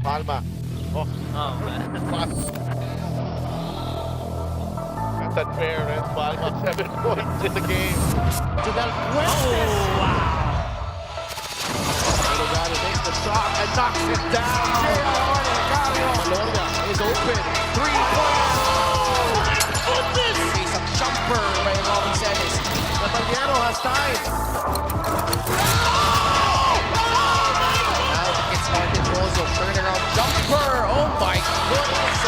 Palma. Oh, man. pass. That's unfair, and Palma 7 points in the game. To Del Fuentes. Oh, wow. Delgado makes the shot and knocks it down. Maloria is open. 3-point. Oh, my goodness. Face a jumper by Robin Celis. Caballero has time. Now it's Martin Rosso. Turnaround jumper. Oh my goodness.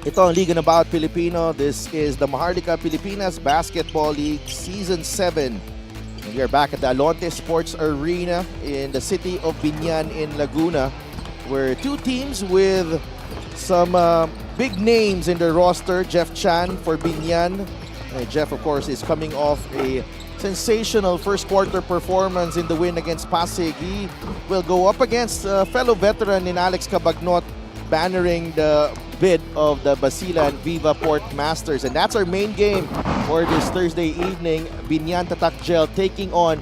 Ito ang Liga na Bawat Pilipino. This is the Maharlika Pilipinas Basketball League Season 7. And we are back at the Alonte Sports Arena in the city of Biñan in Laguna, where two teams with some big names in their roster. Jeff Chan for Biñan. Jeff, of course, is coming off a sensational first quarter performance in the win against Pasig. He will go up against fellow veteran in Alex Cabagnot, bannering the bid of the Basilan Viva Port Masters. And that's our main game for this Thursday evening. Biñan Tatak Gel taking on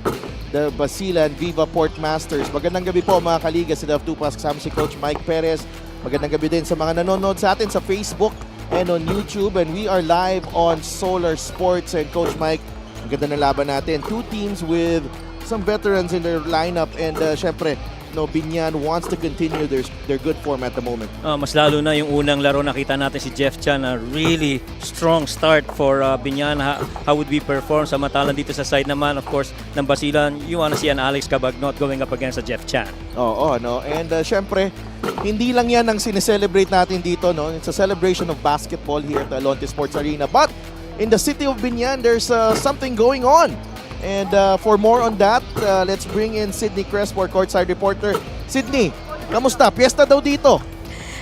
the Basilan Viva Port Masters. Magandang gabi po mga kaliga. Sila of Tupas kasama si Coach Mike Perez. Magandang gabi din sa mga nanonood sa atin sa Facebook and on YouTube. And we are live on Solar Sports. And Coach Mike, ang ganda ng laban natin. Two teams with some veterans in their lineup. And syempre, Biñan wants to continue their good form at the moment. Mas lalo na yung unang laro nakita natin si Jeff Chan, a really strong start for Biñan. How would we perform? Samantalang dito sa side naman, of course, ng Basilan, you wanna see an Alex Cabagnot going up against a Jeff Chan. Oo, no? And syempre, hindi lang yan ang sineselebrate natin dito, no? It's a celebration of basketball here at the Alonte Sports Arena. But in the city of Biñan, there's something going on. And for more on that, let's bring in Sydney Crespo, our courtside reporter. Sydney, kamusta? Piyesta daw dito.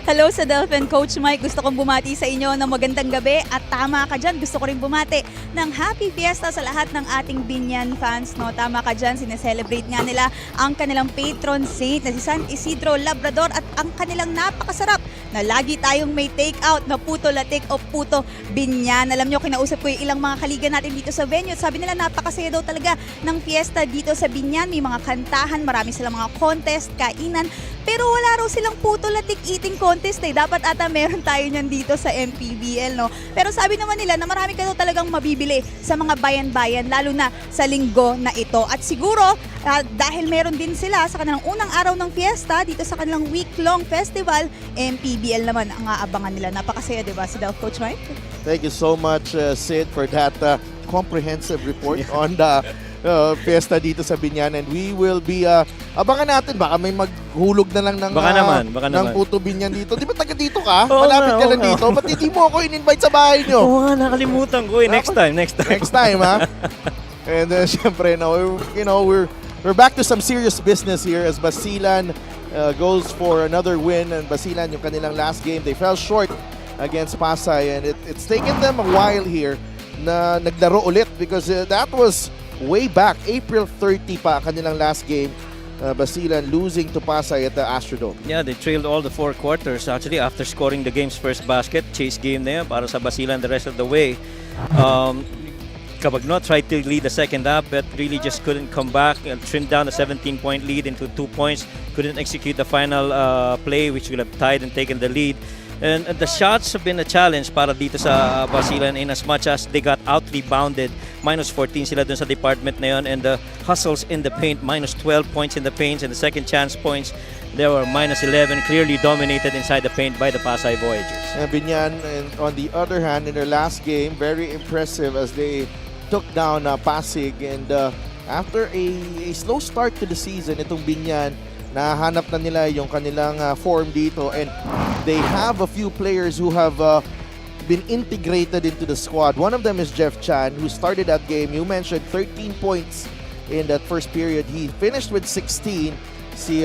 Hello sa Delphin, Coach Mike. Gusto kong bumati sa inyo ng magandang gabi at tama ka dyan. Gusto ko rin bumati ng Happy Fiesta sa lahat ng ating Biñan fans. No? Tama ka dyan, sineselebrate nga nila ang kanilang patron saint na si San Isidro Labrador at ang kanilang napakasarap na lagi tayong may take out na puto latik o puto Biñan. Alam nyo, kinausap ko yung ilang mga kaliga natin dito sa venue. Sabi nila napakasaya daw talaga ng fiesta dito sa Biñan. May mga kantahan, marami silang mga contest, kainan. Pero wala raw silang puto latik eating contest eh. Dapat ata meron tayo niyan dito sa MPBL, no? Pero sabi naman nila na marami ka daw talagang mabibili sa mga bayan-bayan, lalo na sa linggo na ito. At siguro, dahil meron din sila sa kanilang unang araw ng fiesta, dito sa kanilang week-long festival, MPBL naman ang aabangan nila. Napakasaya, di ba, si Coach Mike? Thank you so much, Sid, for that comprehensive report on the fiesta dito sa Biñan. And we will be abangan natin, baka may maghulog na lang ng ng puto Biñan dito. Di ba taga dito ka? Malapit ka lang dito. Ba't hindi mo ako in-invite sa bahay nyo? Oo nga, nakalimutan ko eh. Next time. Next time, ha? And syempre, we're back to some serious business here as Basilan goes for another win. And Basilan, yung kanilang last game, they fell short against Pasay. And it's taken them a while here na naglaro ulit because that was way back, April 30 pa kanilang last game. Basilan losing to Pasay at the Astrodome. Yeah, they trailed all the 4 quarters actually after scoring the game's first basket. Chase game na yun para sa Basilan the rest of the way. Cabagnot tried to lead the second half but really just couldn't come back and trimmed down the 17-point lead into 2 points. Couldn't execute the final play which would have tied and taken the lead. And the shots have been a challenge para dito sa Basilan in as much as they got out-rebounded. Minus 14 sila dun sa department na yun. And the hustles in the paint, minus 12 points in the paint. And the second chance points, they were minus 11. Clearly dominated inside the paint by the Pasay Voyagers. And Biñan, on the other hand, in their last game, very impressive as they took down Pasig. And after a slow start to the season, itong Biñan, nahanap na nila yung kanilang form dito. And they have a few players who have been integrated into the squad. One of them is Jeff Chan, who started that game. You mentioned 13 points in that first period. He finished with 16. Si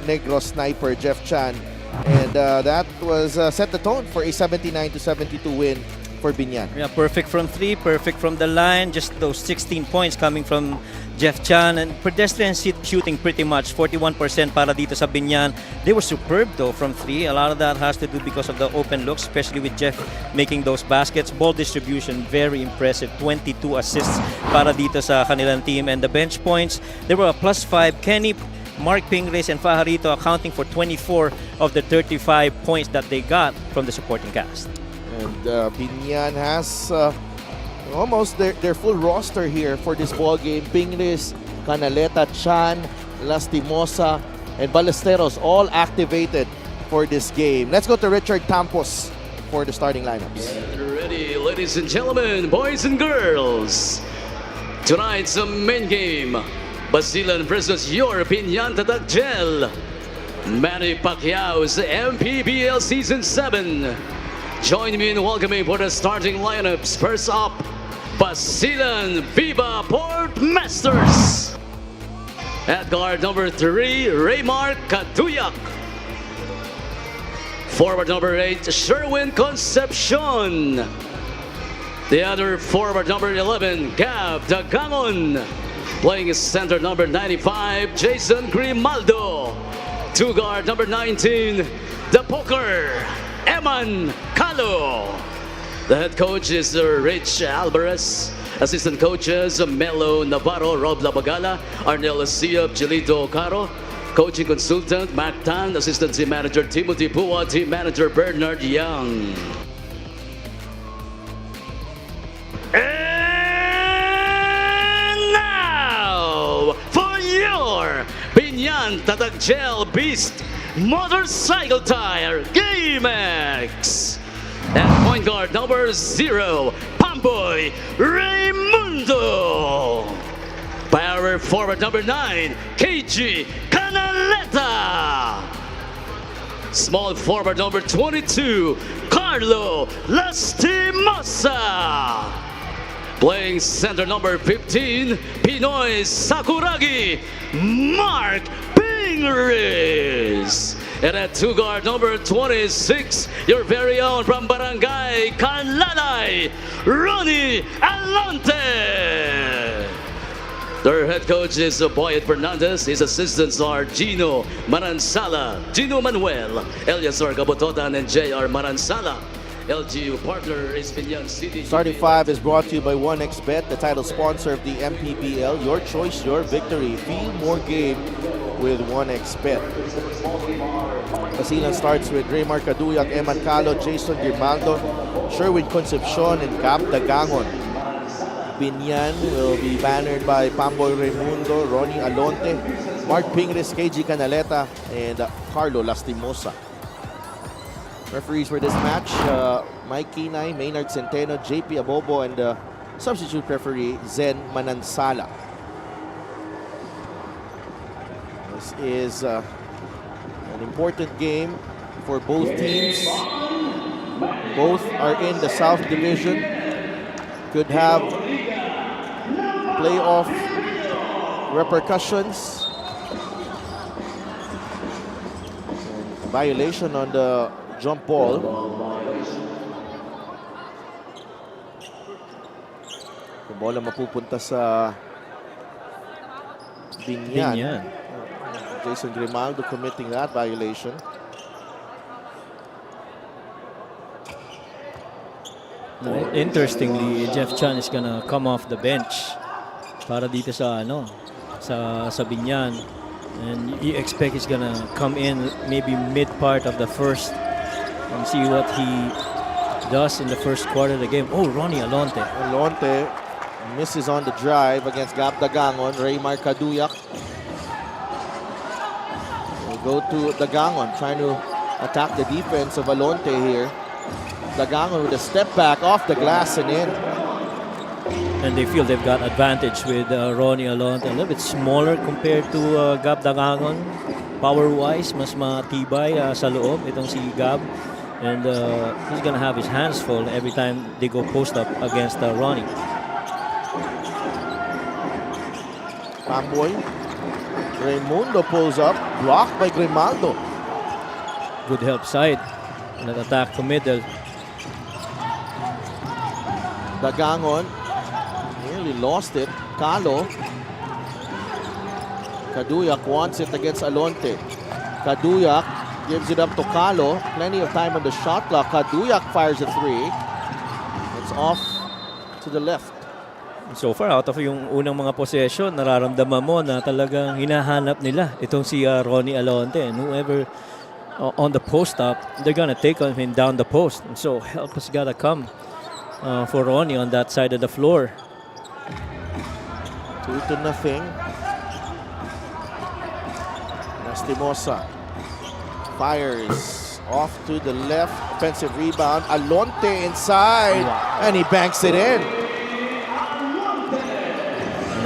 Negro sniper Jeff Chan. And that was set the tone for a 79-72 win for Biñan. Yeah, perfect from 3, perfect from the line. Just those 16 points coming from Jeff Chan, and pedestrian shooting pretty much 41% para dito sa Biñan. They were superb though from 3. A lot of that has to do because of the open looks, especially with Jeff making those baskets. Ball distribution, very impressive. 22 assists para dito sa kanilang team. And the bench points, there were a +5. Kenny, Mark Pingres, and Fajarito accounting for 24 of the 35 points that they got from the supporting cast. And Biñan has almost their full roster here for this ball game. Pingles, Canaleta, Chan, Lastimosa, and Ballesteros all activated for this game. Let's go to Richard Campos for the starting lineups. Ready, ladies and gentlemen, boys and girls. Tonight's main game, Basilan versus your Biñan Tatagel. Manny Pacquiao's MPBL Season 7. Join me in welcoming for the starting lineups. First up, Basilan Viva Port Masters. At guard number 3, Raymar Kaduyak. Forward number 8, Sherwin Concepcion. The other forward number 11, Gab Dagangon. Playing center number 95, Jason Grimaldo. Two guard number 19, the poker, Eman Calo. The head coach is Rich Alvarez. Assistant coaches, Melo Navarro, Rob Labagala, Arnel Siab, Gilito Caro. Coaching consultant, Mac Tan. Assistant team manager, Timothy Pua. Team manager, Bernard Young. And now, for your Biñan Tatagel Beast Motorcycle Tire GameX. At point guard number 0, Pamboy Raimundo. Power forward number 9, KG Canaleta. Small forward number 22, Carlo Lastimosa. Playing center number 15, Pinoy Sakuragi, Mark Pingres. And at two guard number 26, your very own from Barangay Canlalay, Ronnie Alonte. Their head coach is Boyet Fernandez. His assistants are Gino Manansala, Gino Manuel, Eliazar Gabototan, and J.R. Manansala. LGU partner is Biñan City. Starting 5 is brought to you by 1xBet, the title sponsor of the MPBL. Your choice, your victory. Feel more game with 1xBet. Basilan starts with Raymar Kaduyak, Eman Calo, Jason Grimaldo, Sherwin Concepcion, and Gab Dagangon. Biñan will be bannered by Pamboy Raimundo, Ronnie Alonte, Mark Pingres, KG Canaleta, and Carlo Lastimosa. Referees for this match, Mike Kinay, Maynard Centeno, JP Abobo, and substitute referee Zen Manansala. This is an important game for both teams. Both are in the South Division. Could have playoff repercussions. Violation on the jump ball. Yung bola mapupunta sa Biñan. Jason Grimaldo committing that violation. Interestingly, Jeff Chan is gonna come off the bench para dito sa sa Biñan, and you expect he's gonna come in maybe mid part of the first and see what he does in the first quarter of the game. Oh, Ronnie Alonte. Alonte misses on the drive against Gab Dagangon. Raymar Kaduyak will go to Dagangon, trying to attack the defense of Alonte here. Dagangon with a step back off the glass and in. And they feel they've got advantage with Ronnie Alonte. A little bit smaller compared to Gab Dagangon. Power-wise, mas matibay sa loob itong si Gab. And he's gonna have his hands full every time they go post-up against Ronnie. Pamboy. Raimundo pulls up, blocked by Grimaldo. Good help side. And an attack to middle. Dagangon nearly lost it. Calo Kaduyak wants it against Alonte. Kaduyak gives it up to Calo. Plenty of time on the shot clock. Kaduyak fires a three. It's off to the left. So far, out of yung unang mga possession, nararamdaman mo na talagang hinahanap nila itong si Ronnie Alonte. And whoever on the post up, they're gonna take on him down the post. And so help has gotta come for Ronnie on that side of the floor. 2-0. Lastimosa fires off to the left. Offensive rebound. Alonte inside. And he banks it in.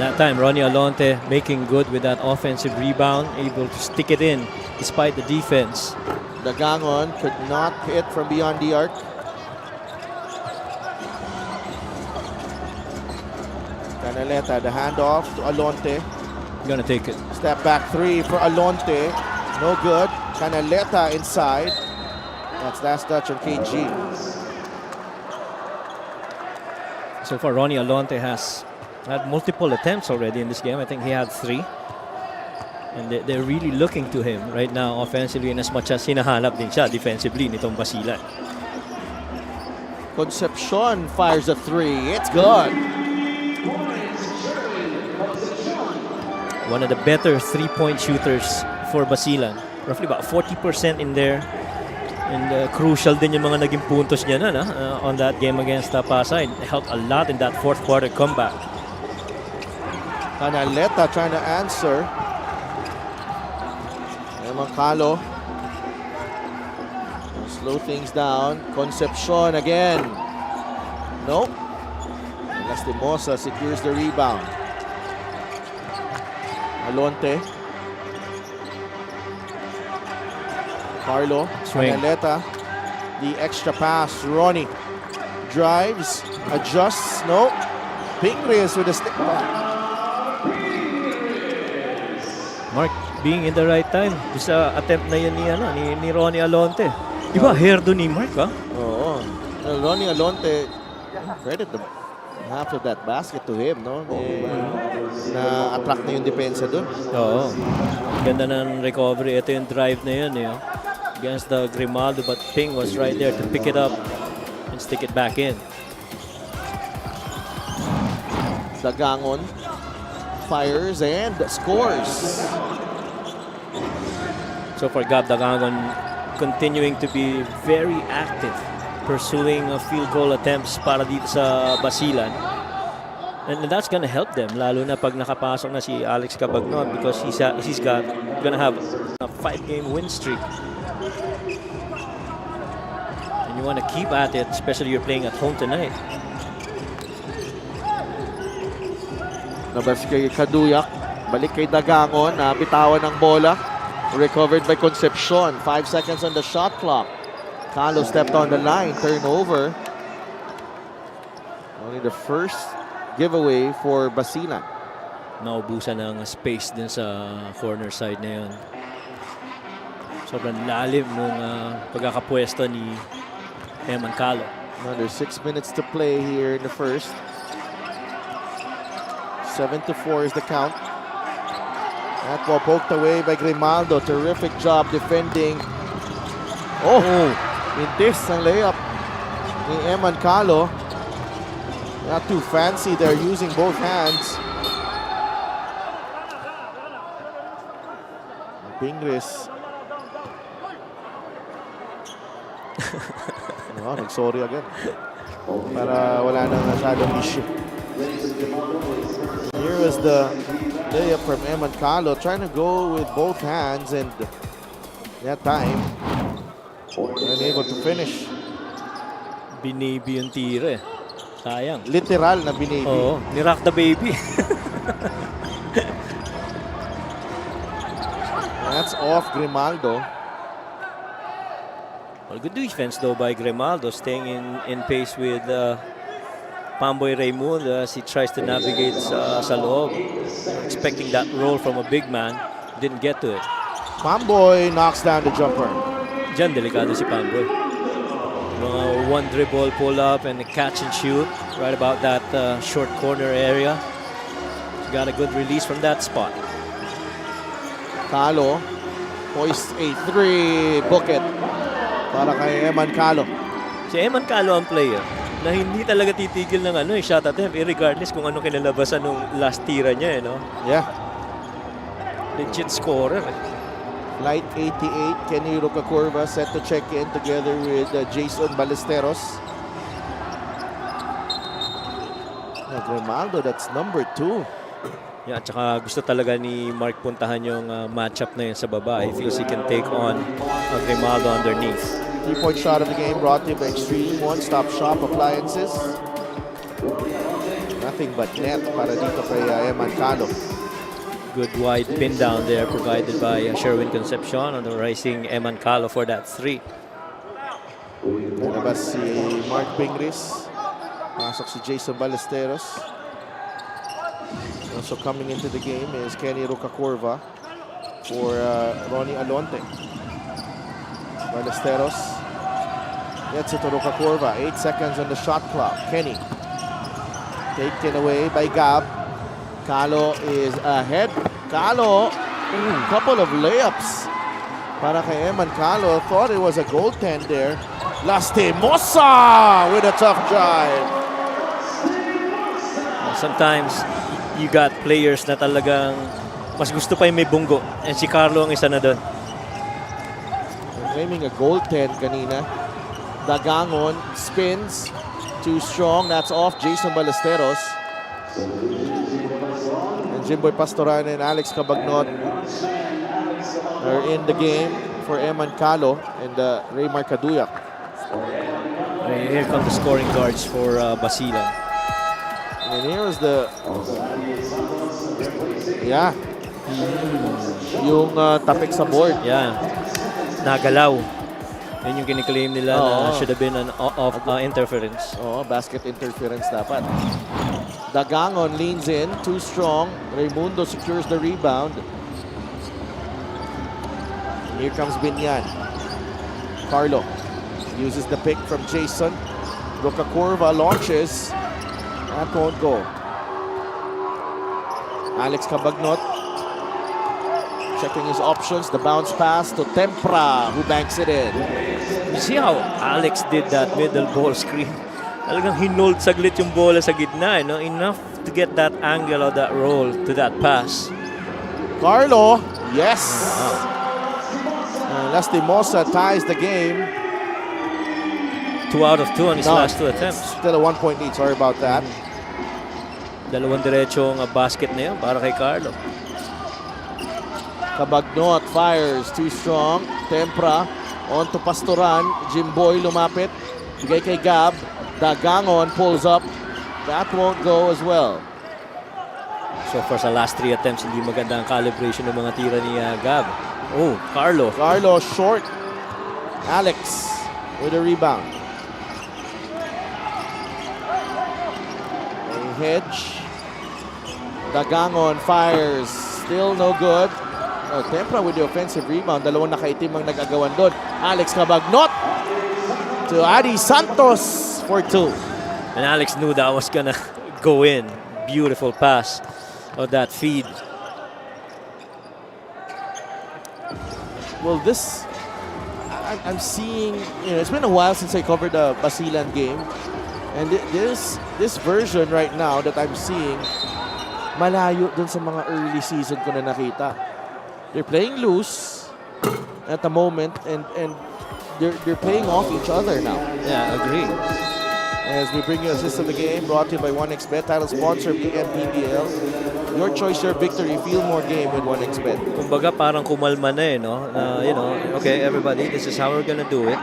That time, Ronnie Alonte making good with that offensive rebound, able to stick it in despite the defense. Dagangon could not hit from beyond the arc. Canaleta, the handoff to Alonte. Gonna take it. Step back three for Alonte. No good. Canaleta inside. That's last touch on KG. So far, Ronnie Alonte has had multiple attempts already in this game. I think he had 3. And they're really looking to him right now offensively, in as much as hinahanap din siya defensively nitong Basilan. Concepcion fires a three. It's good. One of the better three-point shooters for Basilan. Roughly about 40% in there. And crucial din yung mga naging puntos niya na, on that game against Pasay. It helped a lot in that fourth quarter comeback. Canaleta trying to answer. Calo. Slow things down. Concepcion again. Nope. Lastimosa secures the rebound. Alonte. Carlo. Swing. Canaleta. The extra pass. Ronnie drives. Adjusts. Nope. Pingres with a step back. Mark being in the right time. Sa attempt na yan ni Ronnie Alonte. Iba, hair doon ni Mark, ha? Oo. Ronnie Alonte, credit the half of that basket to him, no? Na-attract na yung depensa doon. Oo. Ganda ng recovery. Ito yung drive na yun, against the Grimaldo, but Ping was right there to pick it up and stick it back in. Dagangon fires and scores. So far, Gab Dagangon continuing to be very active, pursuing field goal attempts para dito sa Basilan. And that's gonna help them, lalo na pag nakapasok na si Alex Cabagnon, because he's gonna have a 5-game win streak. And you want to keep at it, especially you're playing at home tonight. Nabas kay Kaduyak. Balik kay Dagangon. Bitawan ng bola. Recovered by Concepcion. 5 seconds on the shot clock. Calo stepped on the line. Turnover. Only the first giveaway for Basilan. Naubusan ng space din sa corner side na yun. Sobrang lalim nung pagkakapwesto ni Eman Calo. Another 6 minutes to play here in the first. 7-4 is the count. That ball poked away by Grimaldo. Terrific job defending. Oh! Mintis ang layup ni Eman Calo. Not too fancy there, using both hands. Pingres. Nag-sorry agad. Para wala nang masyadong issue. Here was the layup from Eman Calo, trying to go with both hands, and that time unable to finish. Binibi yung tira. Sayang. Literal na binibi. Oo, ni-rock the baby. That's off Grimaldo. Well, good defense though by Grimaldo, staying in pace with Pamboy Raymond as he tries to navigate sa loob. Expecting that roll from a big man, didn't get to it. Pamboy knocks down the jumper. Diyan, delikado si Pamboy. Mga one dribble pull up and catch and shoot right about that short corner area. He got a good release from that spot. Calo. Hoist a 3. Book it. Para kay Eman Calo. Si Eman Calo ang player na hindi talaga titigil ng shot attempt regardless kung ano kinalabasan ng last tira niya, no? Yeah. Legit scorer. Flight 88, Kenny Rocacurva set to check in together with Jason Ballesteros. Grimaldo, that's number 2. Yeah, at saka gusto talaga ni Mark puntahan yung matchup na yun sa baba. He feels he can take on Grimaldo underneath. 3-point shot of the game brought to you by Extreme One-Stop Shop Appliances. Nothing but net para dito kay Eman Calo. Good wide pin down there provided by Sherwin Concepcion on the rising Eman Calo for that 3. Nalabas si Mark Pingris. Pasok si Jason Ballesteros. Also coming into the game is Kenny Rocacurva for Ronnie Alonte. Ballesteros gets it to Rocacurva. 8 seconds on the shot clock. Kenny taken away by Gab. Calo is ahead. Calo, couple of layups para kay Eman Calo. Thought it was a goaltend there. Lastimosa with a tough drive. Sometimes you got players na talagang mas gusto pa yung may bunggo. And si Carlo ang isa na doon. Claiming a goaltend kanina. Dagangon spins. Too strong. That's off Jason Ballesteros. And Jimboy Pastoran and Alex Cabagnot are in the game for Eman Calo and Ray Marcaduyak. Here come the scoring guards for Basilan. And here's the... Yeah. Yung tapik sa board. Yeah. Nagalaw. Yun yung kiniklaim nila na should have been an interference. Oh, basket interference dapat. Dagangon leans in, too strong. Raimundo secures the rebound. Here comes Biñan. Carlo uses the pick from Jason. Rocacurva launches. That won't go. Alex Cabagnot checking his options. The bounce pass to Tempra, who banks it in. You see how Alex did that middle ball screen? Talagang hinold saglit yung bola sa gitna, no? Enough to get that angle or that roll to that pass. Carlo, yes. Lastimosa ties the game. 2 out of 2 on his last 2 attempts. Still a 1-point lead. Sorry about that. Dalawang diretsong basket na yun para kay Carlo. Cabagnot fires, too strong. Tempra on to Pastoran. Jimboy lumapit. Bigay kay Gab. Dagangon pulls up. That won't go as well. So far sa last 3 attempts, hindi maganda ang calibration ng mga tira ni Gab. Oh, Carlo. Carlo short. Alex with a rebound. A hedge. Dagangon fires. Still no good. Tempra with the offensive rebound. Dalawang nakaitim ang nag-agawan doon. Alex Cabagnot to Adi Santos for 2. And Alex knew that was gonna go in. Beautiful pass of that feed. Well, this, I'm seeing, it's been a while since I covered the Basilan game. And this version right now that I'm seeing, malayo dun sa mga early season ko na nakita. They're playing loose at the moment, and they're playing off each other now. Yeah, agree. As we bring you assist of the game, brought to you by 1xBet, title sponsor of the MPBL. Your choice, your victory. Feel more game with 1xBet. Kumbaga parang kumalma na no? Okay, everybody, this is how we're gonna do it.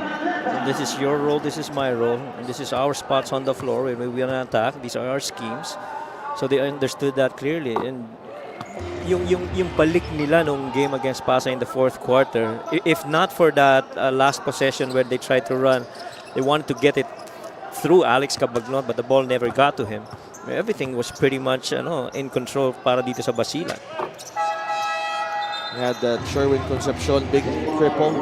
This is your role, this is my role, and this is our spots on the floor when we're gonna attack. These are our schemes. So they understood that clearly. And yung balik nila nung game against Pasay in the fourth quarter, if not for that last possession where they tried to run, they wanted to get it through Alex Cabagnot, but the ball never got to him. Everything was pretty much in control para dito sa Basilan. We had that Sherwin Concepcion big triple.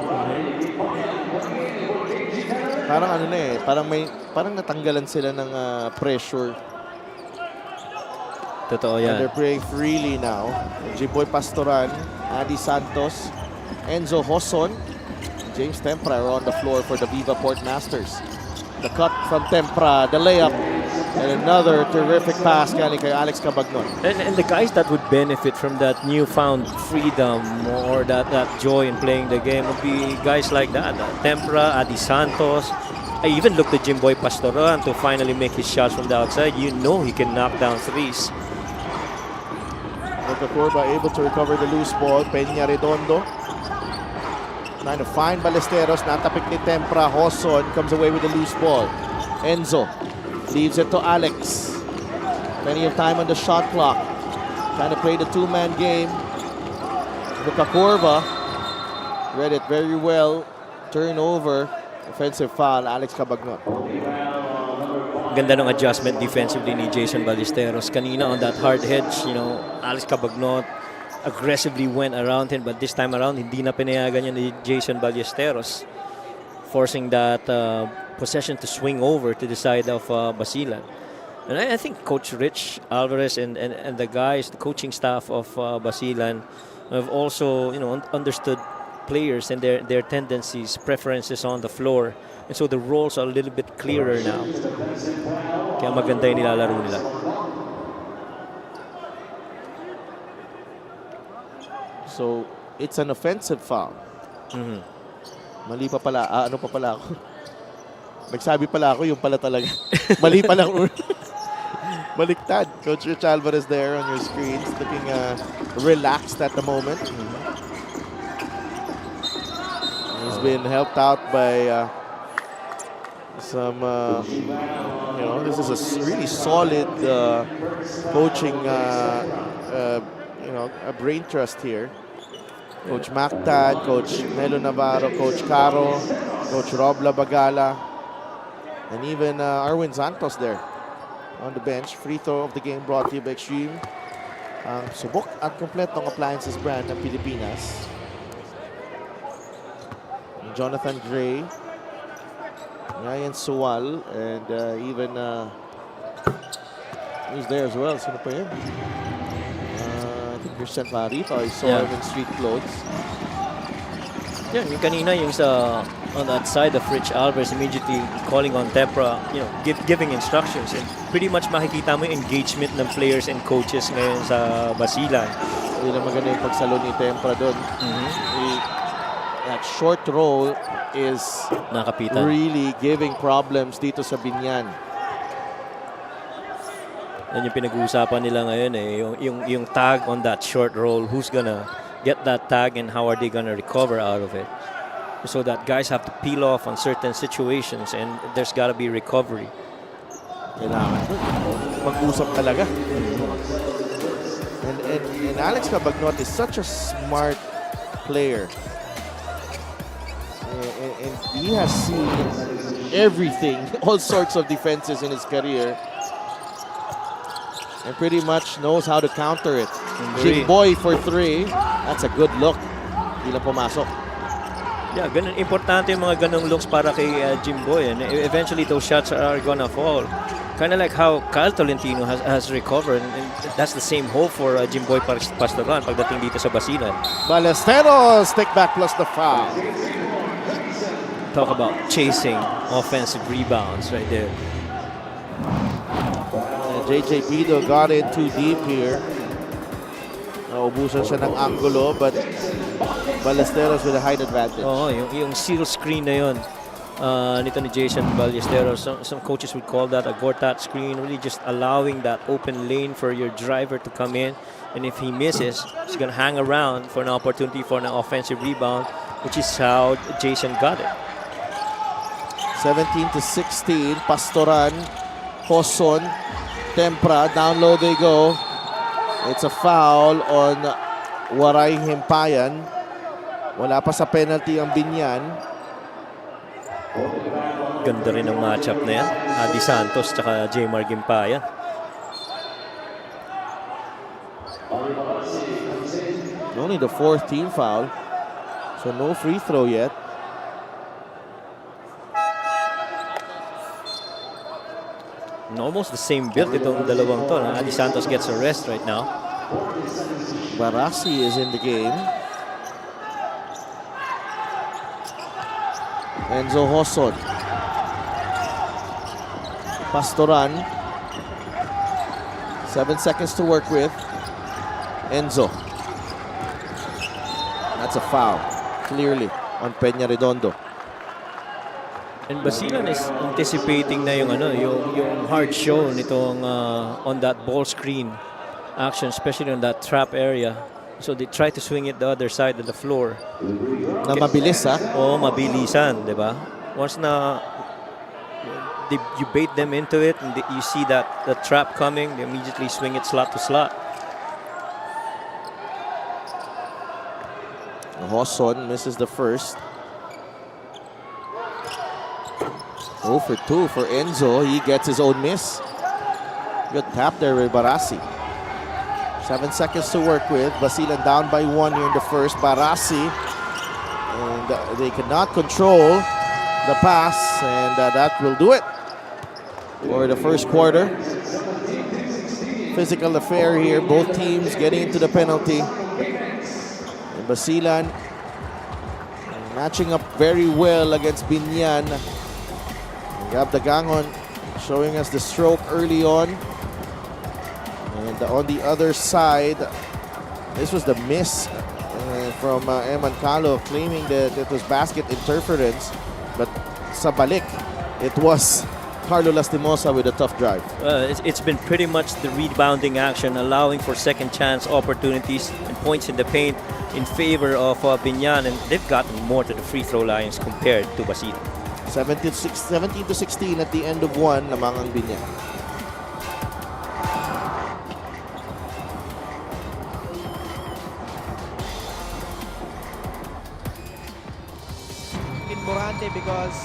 Parang parang natanggalan sila ng pressure. Totoo And yan. they're playing freely now. Jimboy Pastoran, Adi Santos, Enzo Hoson, James Tempra are on the floor for the Viva Port Masters. The cut from Tempra, the layup, and another terrific pass galing kay Alex Cabagnon. And the guys that would benefit from that newfound freedom or that joy in playing the game would be guys like that. Tempra, Adi Santos. I even looked at Jimboy Pastoran to finally make his shots from the outside. You know he can knock down threes. Luka Corba able to recover the loose ball. Peña Redondo trying to find Ballesteros. Natapik ni Tempra. Hoson comes away with the loose ball. Enzo leaves it to Alex. Plenty of time on the shot clock. Trying to play the two-man game. Luka Corba read it very well. Turnover. Offensive foul. Alex Cabagnon. Ganda ng adjustment defensively ni Jason Ballesteros. Kanina on that hard hedge, Alex Cabagnon aggressively went around him, but this time around, hindi na pinayagan niya ni Jason Ballesteros, forcing that possession to swing over to the side of Basilan. And I think Coach Rich Alvarez and the guys, the coaching staff of Basilan have also, understood players and their tendencies, preferences on the floor. And so the roles are a little bit clearer now. Kaya maganda yung nilalaro nila. So, it's an offensive foul. Mali pa pala. Ano pa pala ako? Nagsabi pala ako, yung pala talaga. Mali pala ako. Baliktad. Coach Rich Alvarez there on your screens, looking relaxed at the moment. He's been helped out by some, this is a really solid coaching, a brain trust here. Coach Mactad, Coach Melo Navarro, Coach Caro, Coach Rob Labagala, and even Arwin Santos there on the bench. Free throw of the game brought to you by Extreme. Subok at kompletong appliances brand ng Pilipinas. Jonathan Gray, Ryan Suwal, and even who's there as well? Sino pa yun? I think Christian Marito. I saw him in street clothes. Yeah, yung kanina yung on that side of Rich Alvarez immediately calling on Tempra, giving instructions, and pretty much makikita mo yung engagement ng players and coaches ngayon sa Basilan. Hindi na maganda yung pagsalo ni Tempra doon. That short roll is Nakapitan. really giving problems dito sa Biñan. Yan yung pinag-uusapan nila ngayon yung tag on that short roll. Who's gonna get that tag and how are they gonna recover out of it? So that guys have to peel off on certain situations and there's gotta be recovery. Kailangan mag-usap talaga. And Alex Cabagnon is such a smart player. And he has seen everything, all sorts of defenses in his career, and pretty much knows how to counter it. Jimboy for three. That's a good look. Hindi lang pumasok. Yeah, importante yung mga ganung looks para kay Jimboy, and eventually those shots are gonna fall. Kind of like how Kyle Tolentino has recovered, and that's the same hope for Jimboy Pastoran pagdating dito sa Basilan. Ballesteros, take back plus the foul. Talk about chasing offensive rebounds right there. JJ Pido got in too deep here. Naubusan siya ng angulo, but Ballesteros with a height advantage. Oo, yung seal screen na yun nito ni Jason Ballesteros. Some coaches would call that a Gortat screen, really just allowing that open lane for your driver to come in. And if he misses, he's going to hang around for an opportunity for an offensive rebound, which is how Jason got it. 17-16, Pastoran, Hoson, Tempra, down low they go. It's a foul on Waray Himpayan. Wala pa sa penalty ang Biñan. Ganda rin ang matchup na yan. Adi Santos tsaka J-Mar Gimpayan. Only the fourth team foul. So no free throw yet. And almost the same build itong dalawang to. Adi Santos gets a rest right now. Barassi is in the game. Enzo Hoson. Pastoran. 7 seconds to work with. Enzo. That's a foul, clearly, on Peña Redondo. And Basilan is anticipating na yung hard show nitong on that ball screen action, especially on that trap area. So they try to swing it the other side of the floor. Na mabilis, ha? Oo, mabilisan, di ba? Once na you bait them into it and you see that the trap coming, they immediately swing it slot to slot. Hoson misses the first. 0 for 2 for Enzo. He gets his own miss. Good tap there with Barassi. 7 seconds to work with. Basilan down by 1 here in the first. Barassi. And they cannot control the pass. And that will do it for the first quarter. Physical affair here. Both teams getting into the penalty. And Basilan matching up very well against Biñan. Gab Dagangon showing us the stroke early on. And on the other side, this was the miss from Eman Calo, claiming that it was basket interference. But sa balik, it was Carlo Lastimosa with a tough drive. It's been pretty much the rebounding action, allowing for second chance opportunities and points in the paint in favor of Biñan, and they've gotten more to the free throw lines compared to Basilan. 17 to 16 at the end of 1 lamang ang Biñan. In Morante because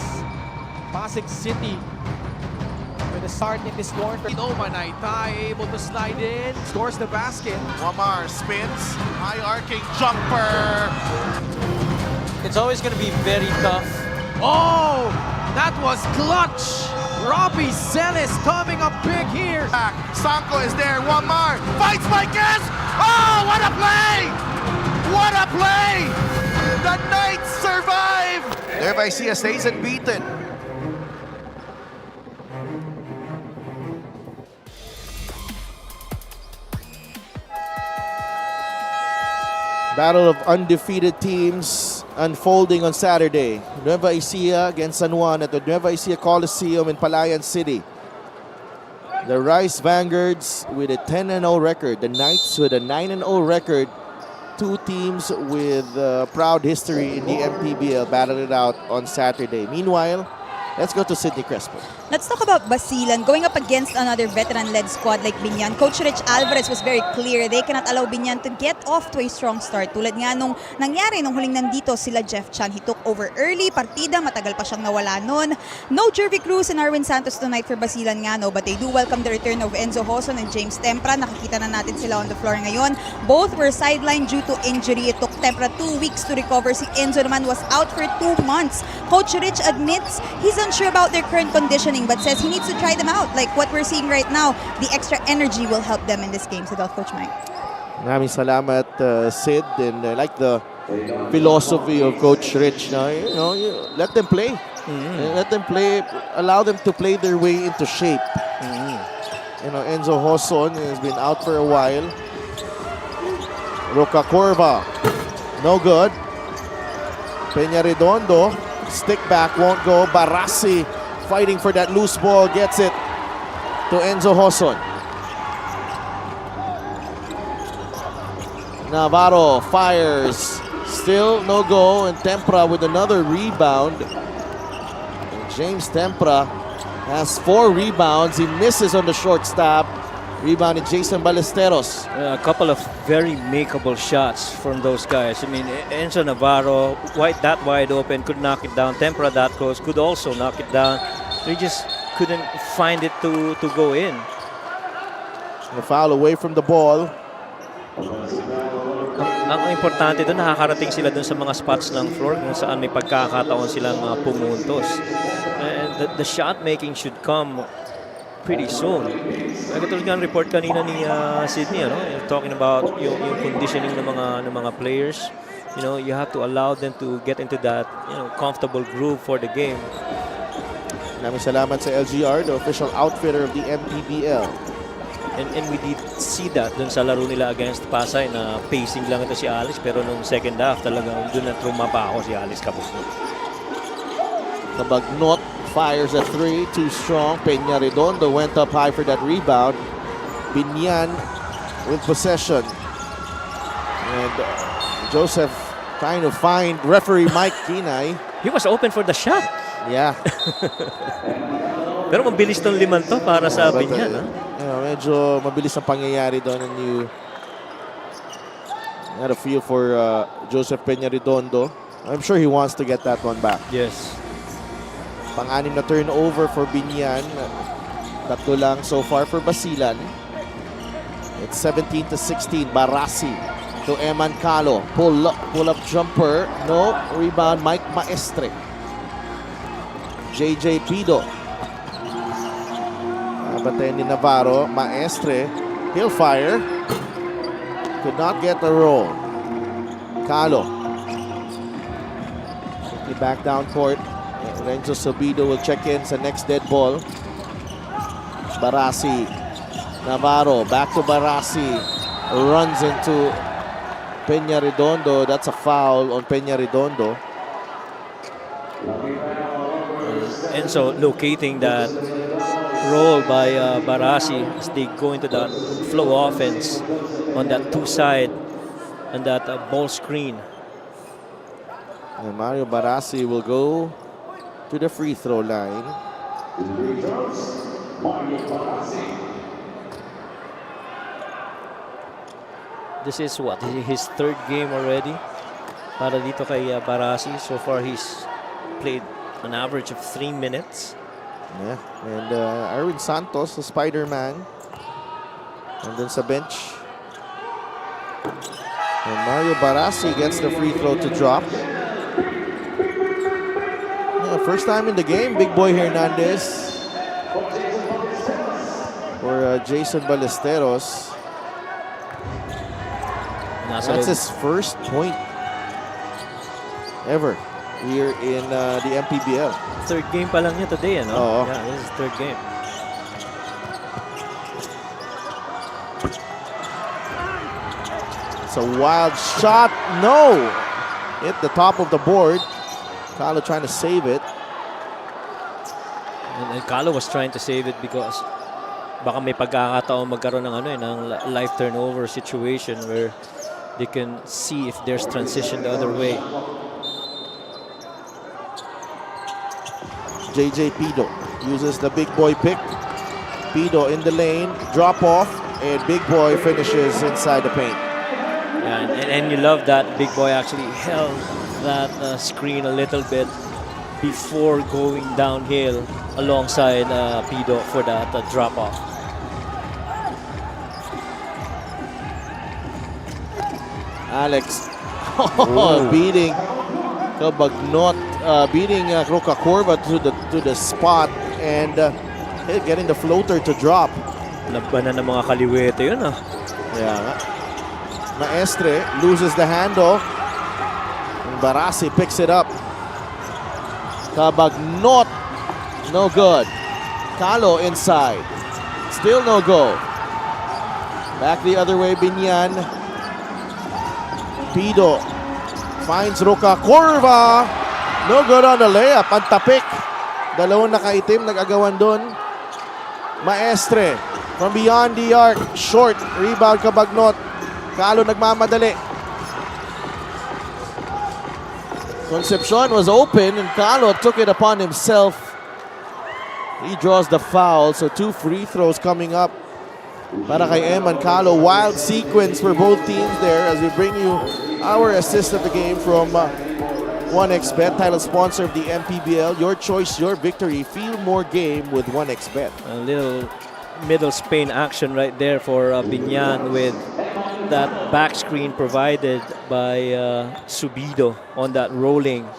Pasig City with a start in this quarter. Manaytay able to slide in, scores the basket. Wamar spins, high arcing jumper. It's always going to be very tough. Oh, that was clutch. Robbie Celis coming up big here. Sanko is there, Wamar fights Marquez. Oh, what a play! What a play! The Knights survive! Nueva Ecija stays unbeaten. Battle of undefeated teams unfolding on Saturday. Nueva Ecija against San Juan at the Nueva Ecija Coliseum in Palayan City. The Rice Vanguards with a 10-0 record. The Knights with a 9-0 record. Two teams with proud history in the MPBL battled it out on Saturday. Meanwhile, let's go to Sydney Crespo. Let's talk about Basilan going up against another veteran-led squad like Biñan. Coach Rich Alvarez was very clear. They cannot allow Biñan to get off to a strong start. Tulad nga nung nangyari nung huling nandito sila Jeff Chan. He took over early, partida, matagal pa siyang nawala nun. No Jervy Cruz and Arwin Santos tonight for Basilan nga, no, but they do welcome the return of Enzo Hoson and James Tempra. Nakikita na natin sila on the floor ngayon. Both were sidelined due to injury. It took Tempra 2 weeks to recover. Si Enzo naman was out for 2 months. Coach Rich admits he's unsure about their current conditioning but says he needs to try them out. Like what we're seeing right now, the extra energy will help them in this game. So that's Coach Mike. Maraming salamat, Sid, and I like the philosophy of Coach Rich. Now, you let them play. Let them play. Allow them to play their way into shape. Enzo Hoson has been out for a while. Roca Corva, no good. Peña Redondo, stick back, won't go. Barassi fighting for that loose ball, gets it to Enzo Hoson. Navarro fires, still no go, and Tempra with another rebound. And James Tempra has 4 rebounds. He misses on the short stop. Rebounded Jason Ballesteros. A couple of very makeable shots from those guys. I mean, Enzo Navarro, that wide open, could knock it down. Tempra that close, could also knock it down. They just couldn't find it to go in. A foul away from the ball. Ang importante doon, nakakarating sila doon sa mga spots ng floor kung saan may pagkakataon silang pumuntos. And the shot making should come pretty soon. Katulad nga ng report kanina ni Sydney, talking about yung conditioning ng mga players. You have to allow them to get into that comfortable groove for the game. Maraming salamat sa LGR, the official outfitter of the MPBL. And we did see that dun sa laro nila against Pasay na pacing lang ito si Alex, pero nung second half talagang dun na trumapa ako si Alex Capusno. Kabagnot fires a 3, too strong. Peña Redondo went up high for that rebound. Biñan with possession. And Joseph trying to find referee Mike Kinay. He was open for the shot. Yeah. Pero mabilis tong liman to para sa Biñan. Medyo mabilis ang pangyayari doon, and you had a feel for Joseph Peña Redondo. I'm sure he wants to get that one back. Yes. Pang-anim na turnover for Biñan. Tatlo lang so far for Basilan. It's 17-16. Barasi to Eman Calo. Pull-up jumper. No. Rebound, Mike Maestre. JJ Pido. Batayan ni Navarro. Maestre. He'll fire. Could not get the roll. Calo. Quickly back down court. Renzo Sobido will check in sa next dead ball. Barasi. Navarro. Back to Barasi. Runs into Peña Redondo. That's a foul on Peña Redondo. And so locating that role by Barasi as they go into that flow offense on that two side and that ball screen. And Mario Barasi will go to the free throw line. This is what, his third game already para dito kay Barasi. So far he's played an average of 3 minutes. Yeah, and Erwin Santos, the Spider-Man, and then sa bench. And Mario Barasi gets the free throw to drop. Yeah, first time in the game, Big Boy Hernandez for Jason Ballesteros. That's his first point ever here in the MPBL. Third game pa lang niya today, ano? Oo. Yeah, this is his third game. It's a wild shot. No! Hit the top of the board. Calo trying to save it. And Calo was trying to save it because baka may pagkakataon magkaroon ng ng live turnover situation where they can see if there's transition the other way. JJ Pido uses the big boy pick. Pido in the lane, drop off, and Big Boy finishes inside the paint. And you love that Big Boy actually held that screen a little bit before going downhill alongside Pido for that drop off. Alex beating Kabagnot, beating Roca Corva to the spot, and getting the floater to drop. Labanan ng mga kaliwete yun ah. Yeah. Maestre loses the handle. And Barasi picks it up. Kabagnot, no good. Calo inside, still no go. Back the other way, Biñan. Pido finds Roca Corva. No good on the layup. Ang tapik. Dalawang nakaitim, nag-agawan doon. Maestre from beyond the arc. Short. Rebound Kabagnot. Calo nagmamadali. Concepcion was open and Calo took it upon himself. He draws the foul. So 2 free throws coming up para kay Eman Calo. Wild sequence for both teams there as we bring you our assist of the game from 1xBet, title sponsor of the MPBL. Your choice, your victory. Feel more game with 1xBet. A little middle Spain action right there for Biñan with that back screen provided by Subido on that rolling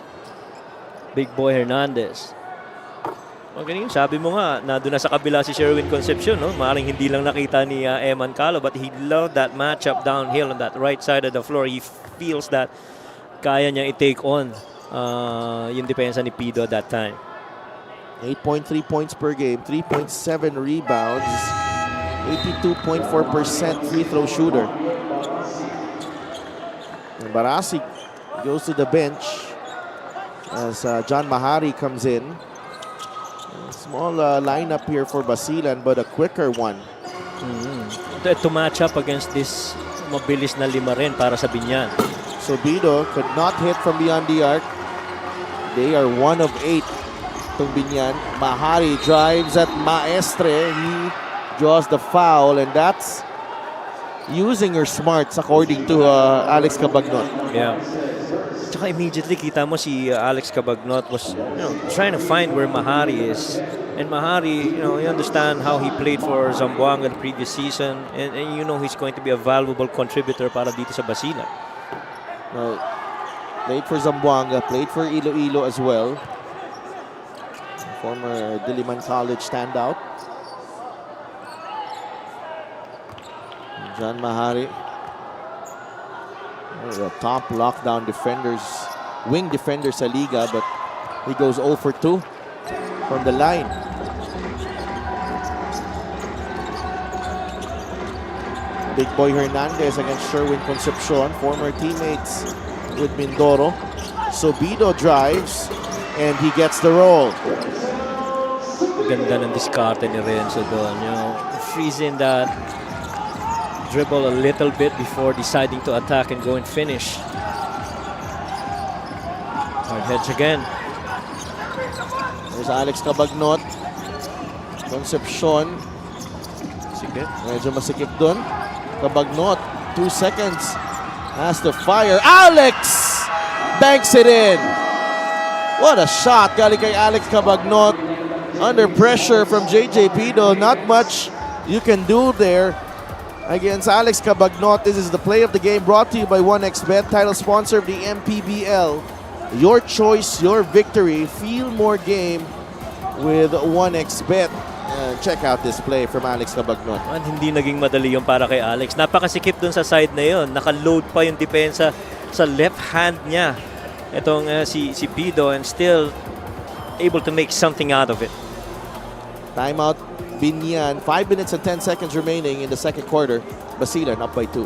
Big Boy Hernandez. Magaling. Sabi mo nga, nandun na sa kabila si Sherwin Concepcion, no? Maaaring hindi lang nakita ni Eman Calo, but he loved that matchup downhill on that right side of the floor. He feels that kaya niyang i-take on yung depensa ni Pido at that time. 8.3 points per game, 3.7 rebounds, 82.4% free throw shooter. And Barasi goes to the bench as John Mahari comes in. Small lineup here for Basilan, but a quicker one. To match up against this mabilis na lima rin para sa Biñan. So Bido could not hit from beyond the arc. They are 1 of 8. Itong Biñan. Mahari drives at Maestre. He draws the foul, and that's using your smarts according to Alex Cabagnot. Yeah. Tsaka immediately kita mo si Alex Cabagnot was trying to find where Mahari is. And Mahari, you understand how he played for Zamboanga the previous season, and you know he's going to be a valuable contributor para dito sa Basilan. Played for Zamboanga, played for Iloilo as well. Former Diliman College standout. John Mahari, one of the top lockdown defenders, wing defender sa Liga, but he goes 0 for 2 from the line. Big Boy Hernandez against Sherwin Concepcion, former teammates with Mindoro. So Bido drives and he gets the roll. Ganda ng diskarte ni Renzo doon. Freezing that dribble a little bit before deciding to attack and go and finish. Hard hedge again. There's Alex Cabagnot. Concepcion. Sige. Medyo masikip doon. Cabagnot, 2 seconds. Has to fire. Alex banks it in. What a shot galing kay Alex Cabagnot. Under pressure from JJ Pido. Not much you can do there against Alex Cabagnot. This is the play of the game brought to you by 1xBet, title sponsor of the MPBL. Your choice, your victory. Feel more game with 1xBet. Check out this play from Alex Cabagnot. At hindi naging madali yung para kay Alex. Napakasikip dun sa side na yun. Naka-load pa yung depensa sa left hand niya. Itong si Pido, and still able to make something out of it. Timeout, Biñan. 5 minutes and 10 seconds remaining in the second quarter. Basilan up by 2.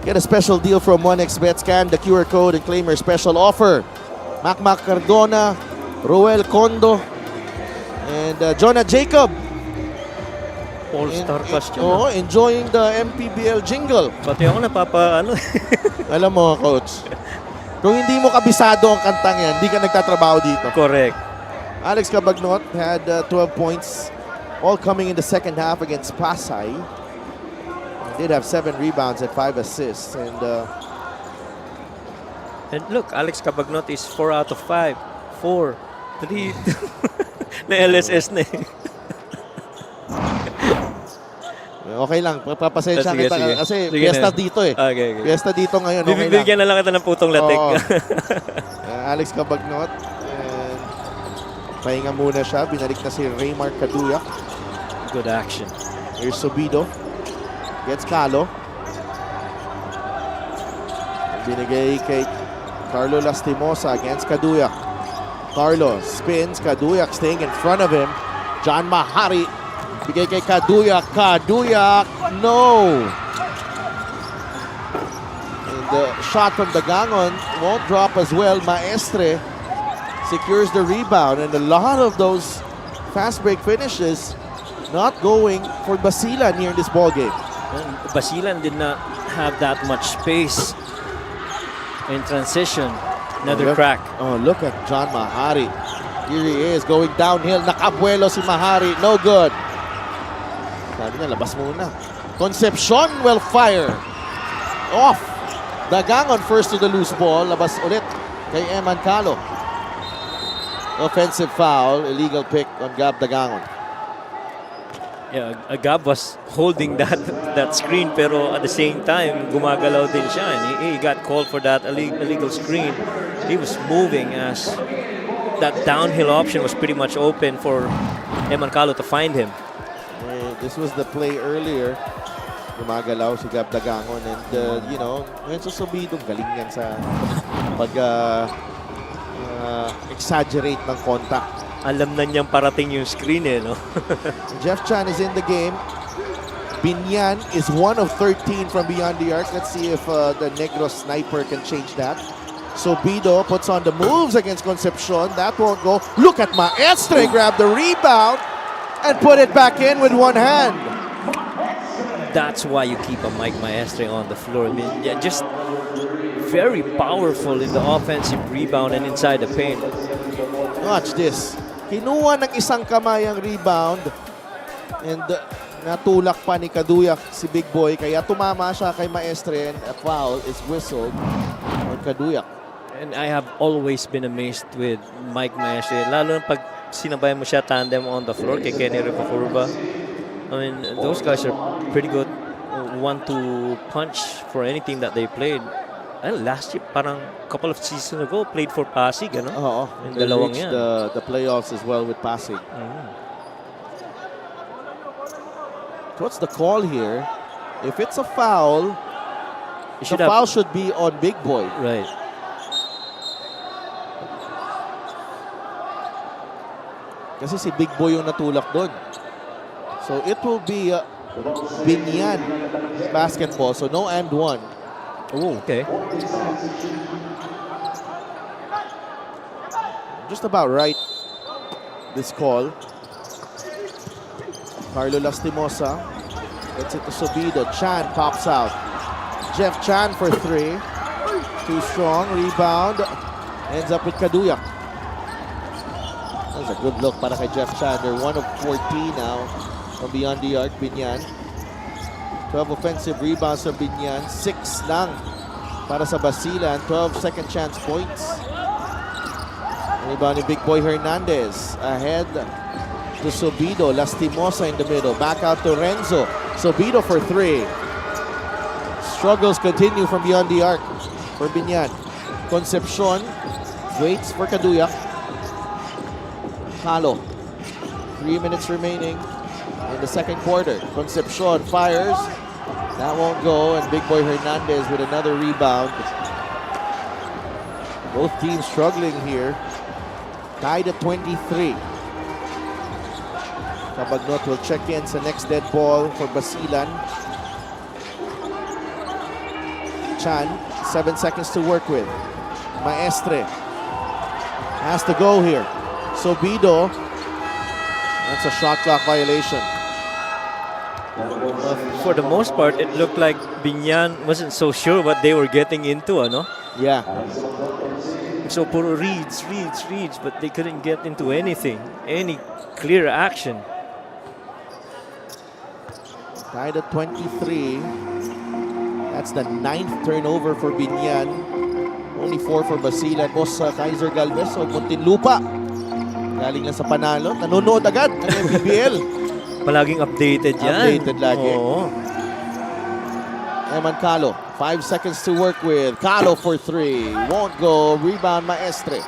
Get a special deal from 1xBet. Scan the QR code and claim your special offer. Macmac Cardona, Roel Condo, and Jonah Jacob. All-star question. Enjoying the MPBL jingle. Pati ako Alam mo, Coach, kung hindi mo kabisado ang kantang yan, hindi ka nagtatrabaho dito. Correct. Alex Cabagnot had 12 points, all coming in the second half against Pasay. Did have 7 rebounds and 5 assists, and look, Alex Cabagnot is 4 out of 5. 4, 3, na LSS na eh. okay lang, papasensya Sige, kita sige. kasi Sige fiesta na. dito eh. Okay. Fiesta dito ngayon, okay lang. Bibigyan na lang kita ng putong latik. Oo. Alex Cabagnot, and pahinga muna siya. Binalik na si Raymar Caduyak. Good action. Here's Subido. Gets Calo. Binigay kay Carlo Lastimosa against Caduyak. Carlo spins. Caduyak staying in front of him. John Mahari. Bigay kay Caduyak. Caduyak. No! And the shot from the Gangon won't drop as well. Maestre secures the rebound. And a lot of those fast break finishes not going for Basilan here in this ball game. Basilan did not have that much space in transition. Another crack. Oh, look at John Mahari. Here he is, going downhill. Nakabuelo si Mahari. No good. Sabi niya, labas muna. Concepcion will fire. Off. Dagangon first to the loose ball. Labas ulit kay Eman Calo. Offensive foul. Illegal pick on Gab Dagangon. Yeah, Gab was holding that screen, pero at the same time, gumagalaw din siya. And he got called for that illegal screen. He was moving as that downhill option was pretty much open for Eman Calo to find him. This was the play earlier. Gumagalaw si Gab Dagangon. And, you know, ngayon susubidong galing yan sa exaggerate ng contact. Alam na niyang parating yung screen eh, no? Jeff Chan is in the game. Biñan is 1 of 13 from beyond the arc. Let's see if the Negro sniper can change that. So Bido puts on the moves against Concepcion. That won't go. Look at Maestre grab the rebound and put it back in with one hand. That's why you keep a Mike Maestre on the floor. I mean, yeah, just very powerful in the offensive rebound and inside the paint. Watch this. Kinuha ng isang kamay ang rebound and natulak pa ni Kaduyak si Big Boy kaya tumama siya kay Maestre and a foul is whistled on Kaduyak. And I have always been amazed with Mike Maestre, lalo na pag sinabayan mo siya tandem on the floor kay Kenny Ripafurba. I mean, those guys are pretty good, one to punch for anything that they played. Last year, parang couple of seasons ago, played for Pasig, ano? Oo. They reached yan. the playoffs as well with Pasig. So what's the call here? If it's a foul, the foul should be on Big Boy. Right. Kasi si Big Boy yung natulak doon. So it will be Biñan basketball. So no and one. Oh, okay. Just about right, this call. Carlo Lastimosa gets it to Subido. Chan pops out. Jeff Chan for three. Too strong. Rebound. Ends up with Kaduyak. That's a good look para kay Jeff Chan. They're 1 of 14 now from beyond the arc. Biñan. 12 offensive rebounds from Biñan. 6 lang para sa Basilan. 12 second chance points. Rebound ni Big Boy Hernandez. Ahead to Subido. Lastimosa in the middle. Back out to Renzo. Subido for 3. Struggles continue from beyond the arc for Biñan. Concepcion waits for Kaduyak. Calo. 3 minutes remaining in the second quarter. Concepcion fires. That won't go, and Big Boy Hernandez with another rebound. Both teams struggling here. Tied at 23. Cabagnot will check in sa next dead ball for Basilan. Chan, 7 seconds to work with. Maestre has to go here. Subido. That's a shot clock violation. For the most part, it looked like Biñan wasn't so sure what they were getting into, ano? Yeah. So puro reads, but they couldn't get into anything, any clear action. Tied at 23. That's the 9th turnover for Biñan. Only 4 for Basilan. Boss Kaiser Galvez o Muntinlupa. Galing lang sa panalo. Nanonood agad ng MPBL. Palaging updated yan. Updated lagi. Oo. Eman Calo, 5 seconds to work with. Calo for 3. Won't go. Rebound Maestre.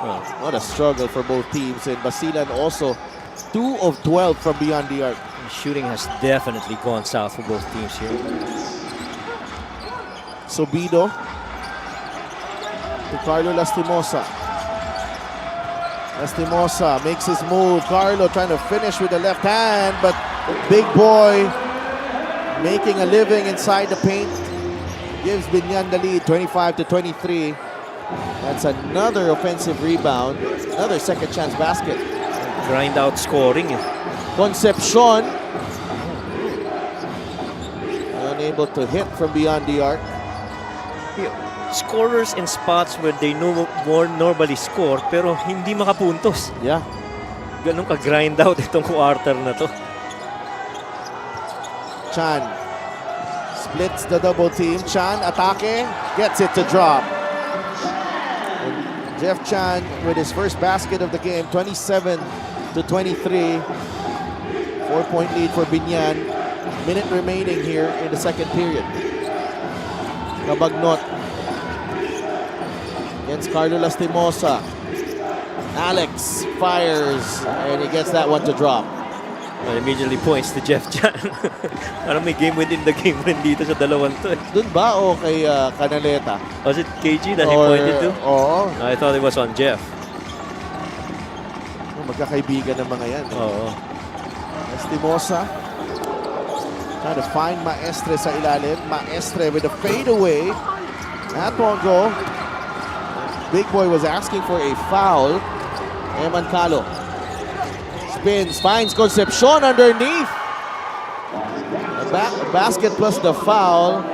Well, what a struggle for both teams. And Basilan also 2 of 12 from beyond the arc. Shooting has definitely gone south for both teams here. Subido to Carlo Lastimosa. Lastimosa makes his move. Carlo trying to finish with the left hand, but Big Boy making a living inside the paint. Gives Biñan the lead, 25-23. That's another offensive rebound. Another second chance basket. Grind out scoring. Concepcion unable to hit from beyond the arc. scorers in spots where they more normally score pero hindi makapuntos. Yeah. Ganun ka-grind out itong quarter na to. Chan splits the double team. Chan atake, gets it to drop. And Jeff Chan with his first basket of the game, 27-23. 4-point lead for Biñan. Minute remaining here in the second period. Kabagnot against Carlo Lastimosa. Alex fires and he gets that one to drop. Well, immediately points to Jeff Chan. Parang may game within the game rin dito sa dalawang to. Dun ba o kay Canaleta? Was it KG that he pointed to? Oo. I thought it was on Jeff. Magkakaibigan ng mga yan. Oo. Lastimosa trying to find Maestre sa ilalim. Maestre with a fadeaway. That won't go. Big Boy was asking for a foul. Eman Calo spins, finds Concepcion underneath. A basket plus the foul.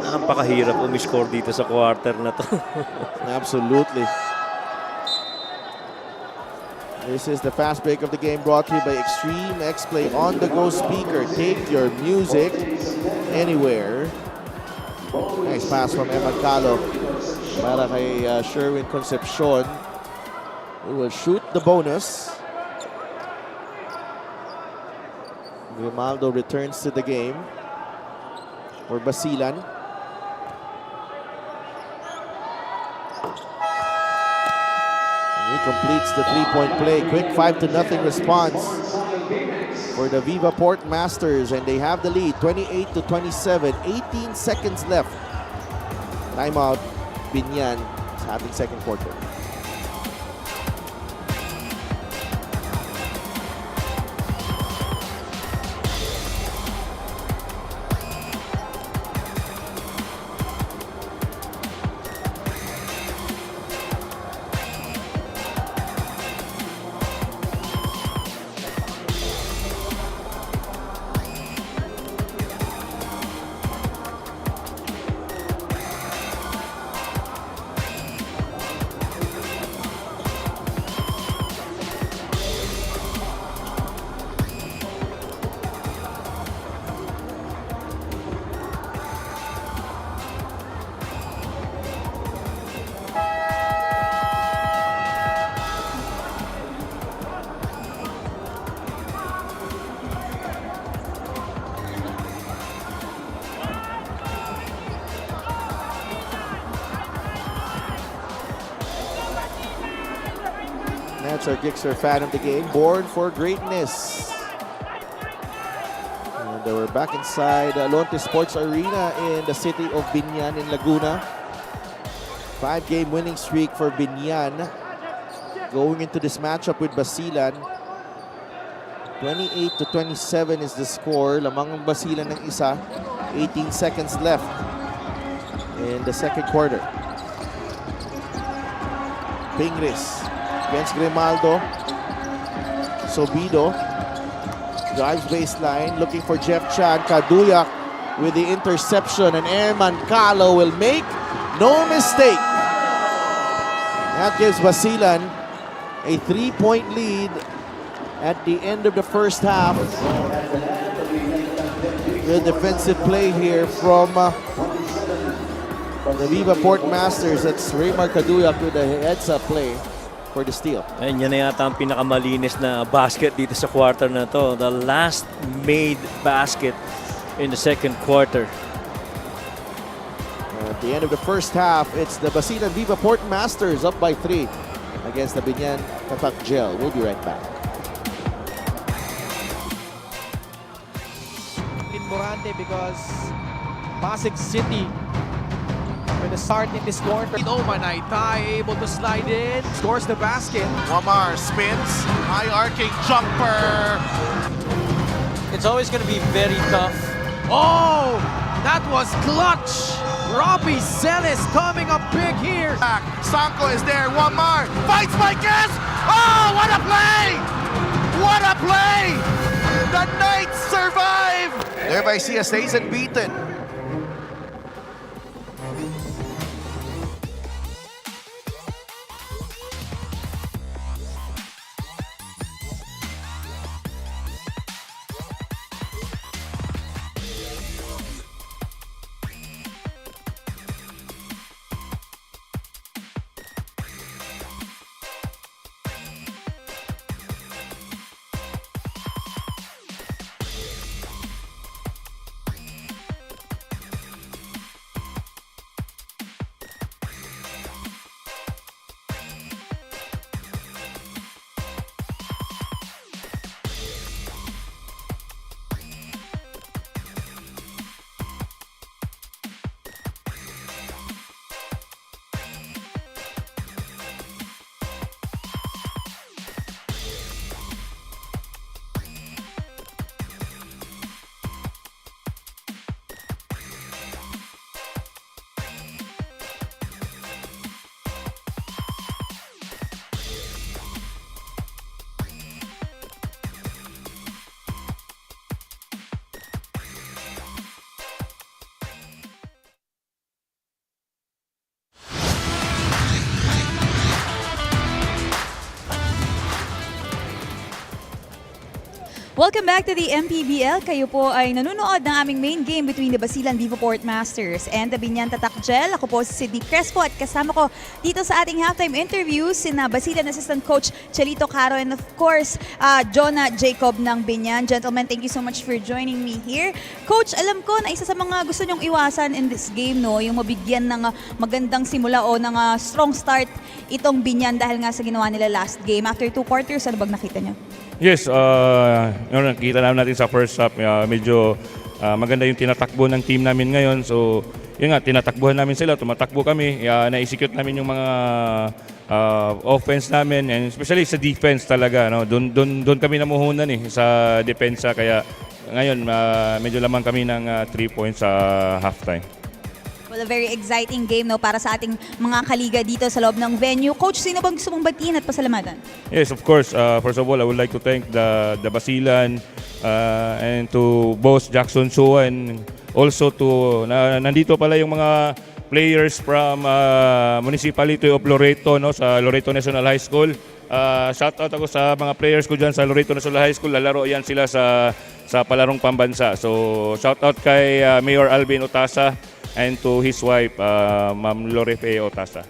Napakahirap umiscore dito sa quarter na to. Absolutely. This is the fast break of the game brought to you by Extreme X-Play on-the-go speaker. Take your music anywhere. Nice pass from Eman Calo para kay Sherwin Concepcion, who will shoot the bonus. Grimaldo returns to the game for Basilan. He completes the three-point play. Quick 5-0 response for the Viva Port Masters, and they have the lead 28-27. 18 seconds left. Timeout. Biñan sa ating second quarter. That's our Gixxer fan of the game, born for greatness. And we're back inside Lonte Sports Arena in the city of Biñan in Laguna. 5-game winning streak for Biñan. Going into this matchup with Basilan. 28-27 is the score. Lamang ang Basilan ng isa. 18 seconds left in the second quarter. Pingris against Grimaldo. Sobido drives baseline, looking for Jeff Chan. Kaduyak with the interception, and Eman Calo will make no mistake. That gives Basilan a 3-point lead at the end of the first half. Good defensive play here from the Viva Port Masters. That's Raymar Kaduyak with a heads-up play for the steal. And yan na yata ang pinakamalinis na basket dito sa quarter na to. The last made basket in the second quarter. At the end of the first half, it's the Basilan Viva Port Masters up by 3 against the Biñan Tatak Gel. We'll be right back. Morante because Pasig City with a start in this quarter. Manaytay able to slide in, scores the basket. Wamar spins, high arcing jumper. It's always going to be very tough. Oh, that was clutch. Robbie Celis coming up big here. Sanko is there, Wamar fights Mike's. Oh, what a play! What a play! The Knights survive! Thereby Sia stays unbeaten. Welcome back to the MPBL. Kayo po ay nanonood ng aming main game between the Basilan Divoport Masters and the Biñan Tatakgel. Ako po si Sidney Crespo at kasama ko dito sa ating halftime interview sina Basilan Assistant Coach Chelito Caro and of course, Jonah Jacob ng Biñan. Gentlemen, thank you so much for joining me here. Coach, alam ko na isa sa mga gusto nyong iwasan in this game, no, yung mabigyan ng magandang simula o ng strong start itong Biñan dahil nga sa ginawa nila last game. After 2 quarters, ano bang nakita nyo? Yes, nakita namin natin sa first half, medyo maganda yung tinatakbo ng team namin ngayon. So, yun nga, tinatakbuhan namin sila, tumatakbo kami, na-execute namin yung mga offense namin, and especially sa defense talaga. No? Doon kami namuhunan sa depensa, kaya ngayon medyo lamang kami ng 3 points sa halftime. Well, a very exciting game, no, para sa ating mga kaliga dito sa loob ng venue. Coach, sino bang gusto mong batiin at pasalamatan? Yes, of course. First of all, I would like to thank the Basilan and to boss Jackson Chua, and also to nandito pala yung mga players from Municipality of Loreto, no, sa Loreto National High School. Shout out ako sa mga players ko dyan sa Loreto National High School. Lalaro yan sila sa palarong pambansa. So shout out kay Mayor Alvin Otasa and to his wife, Ma'am Lorefe Otasa.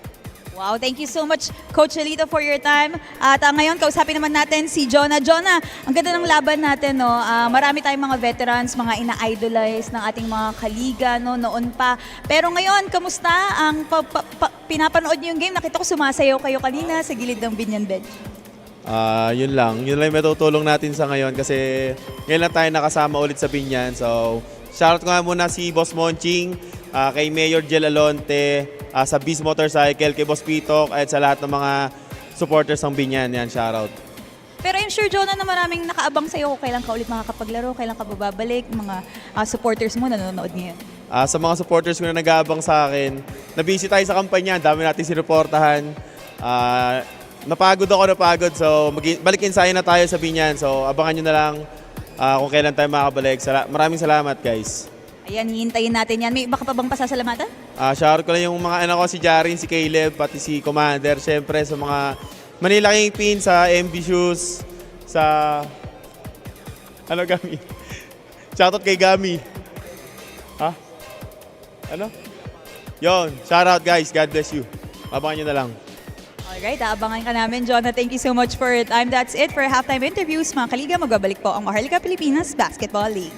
Wow, thank you so much, Coach Chelito, for your time. At ngayon, kausapin naman natin si Jonah. Jonah, ang ganda ng laban natin, no? Marami tayong mga veterans, mga ina-idolize ng ating mga kaliga, no, noon pa. Pero ngayon, kamusta ang pinapanood niyo yung game? Nakita ko sumasayaw kayo kanina sa gilid ng Biñan bench. Yun lang yung matutulong natin sa ngayon kasi ngayon lang tayo nakasama ulit sa Biñan. So, shoutout ko nga muna si Boss Monching, kay Mayor Jel Alonte, sa Beast Motorcycle, kay Boss Pitok, at sa lahat ng mga supporters ng Biñan. Yan, shoutout. Pero I'm sure, Jonah, na maraming nakaabang sa'yo kung kailan ka ulit makakapaglaro, kailan ka bababalik, mga supporters mo nanonood ngayon. Sa mga supporters ko na nag-aabang sa akin, nabisi tayo sa kampanya, dami natin sinuportahan. Napagod, so balik ensayo na tayo sa Biñan. So abangan nyo na lang kung kailan tayo makabalik. Maraming salamat, guys. Ayan, hihintayin natin yan. May baka pa bang pasasalamatan? Shoutout ko lang yung mga anak ko, si Jarin, si Caleb, pati si Commander. Siyempre sa mga Manila Kingpin, sa MB Shoes, sa Gami? Shoutout kay Gami. Yon, shoutout guys. God bless you. Abangan nyo na lang. Alright, aabangan ka namin, Jonah. Thank you so much for your time. That's it for halftime interviews. Mga kaliga, magbabalik po ang Maharlika Pilipinas Basketball League.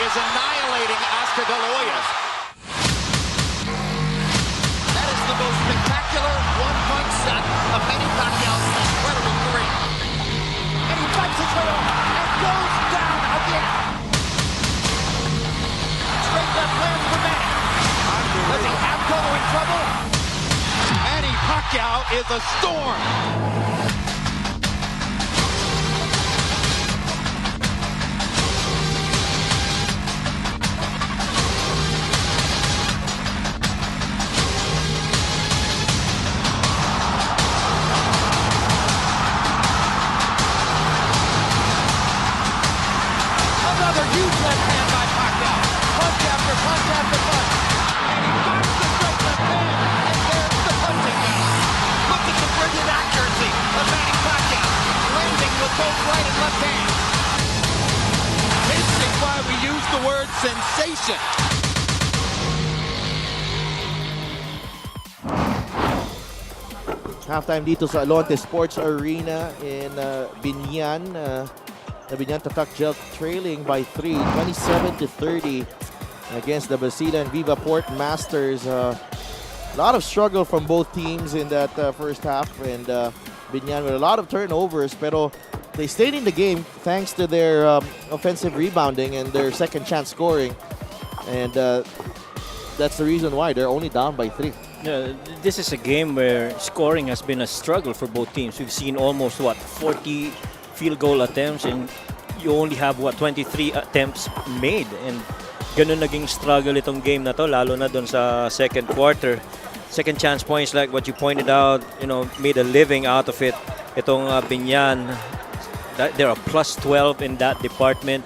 is annihilating Oscar De La Hoya. That is the most spectacular one-punch set of Manny Pacquiao's incredible career. And he fights his way off and goes down again. Straight left hand for Manny. Does he have Cotto in trouble? Manny Pacquiao is a storm. Another huge left hand by Pacquiao. Punch after punch after punch. And he backs the straight left hand. And there's the punching down. Look at the brilliant accuracy of Manny Pacquiao. Landing with both right and left hands. This is why we use the word sensation. Halftime dito sa Alonte Sports Arena in Biñan. The Biñan Tatak Gel trailing by 3, 27-30 against the Basilan Viva Port Masters. A lot of struggle from both teams in that first half, and Biñan with a lot of turnovers, pero they stayed in the game thanks to their offensive rebounding and their second chance scoring, and that's the reason why they're only down by 3. Yeah, this is a game where scoring has been a struggle for both teams. We've seen almost 40 field goal attempts, and you only have 23 attempts made, and ganun naging struggle itong game na to, lalo na doon sa second quarter. Second chance points, like what you pointed out, made a living out of it. Itong Biñan, they're a plus 12 in that department,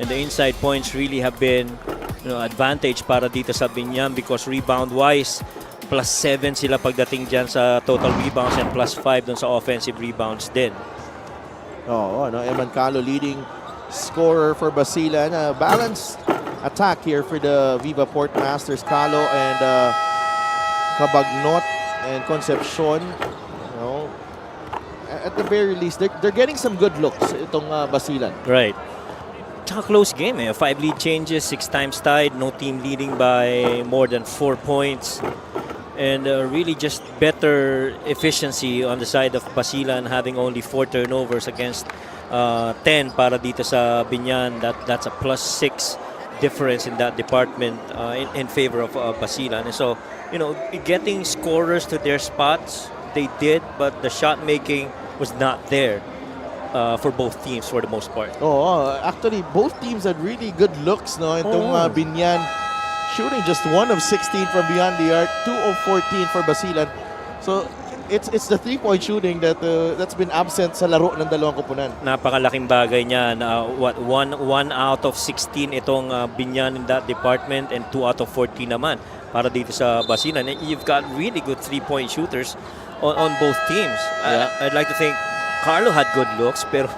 and the inside points really have been advantage para dito sa Biñan, because rebound wise plus 7 sila pagdating dyan sa total rebounds, and plus 5 doon sa offensive rebounds din. Eman Calo leading scorer for Basilan. Balanced attack here for the Viva Port Masters. Calo and Cabagnot and Concepcion. At the very least, they're getting some good looks itong Basilan. Right. Tsaka close game. 5 lead changes, 6 times tied. No team leading by more than 4 points. And really just better efficiency on the side of Basilan, having only 4 turnovers against 10 para dito sa Biñan. That's a plus 6 difference in that department in favor of Basilan. And so, getting scorers to their spots, they did, but the shot making was not there for both teams for the most part. Actually, both teams had really good looks, no? Itong Biñan shooting just 1 of 16 from beyond the arc, 2 of 14 for Basilan. So it's the 3-point shooting that's been absent sa laro ng dalawang koponan. Napakalaking bagay niya na 1 out of 16 itong Biñan in that department, and 2 out of 14 naman para dito sa Basilan. And you've got really good 3-point shooters on both teams. Yeah. I'd like to think Carlo had good looks, pero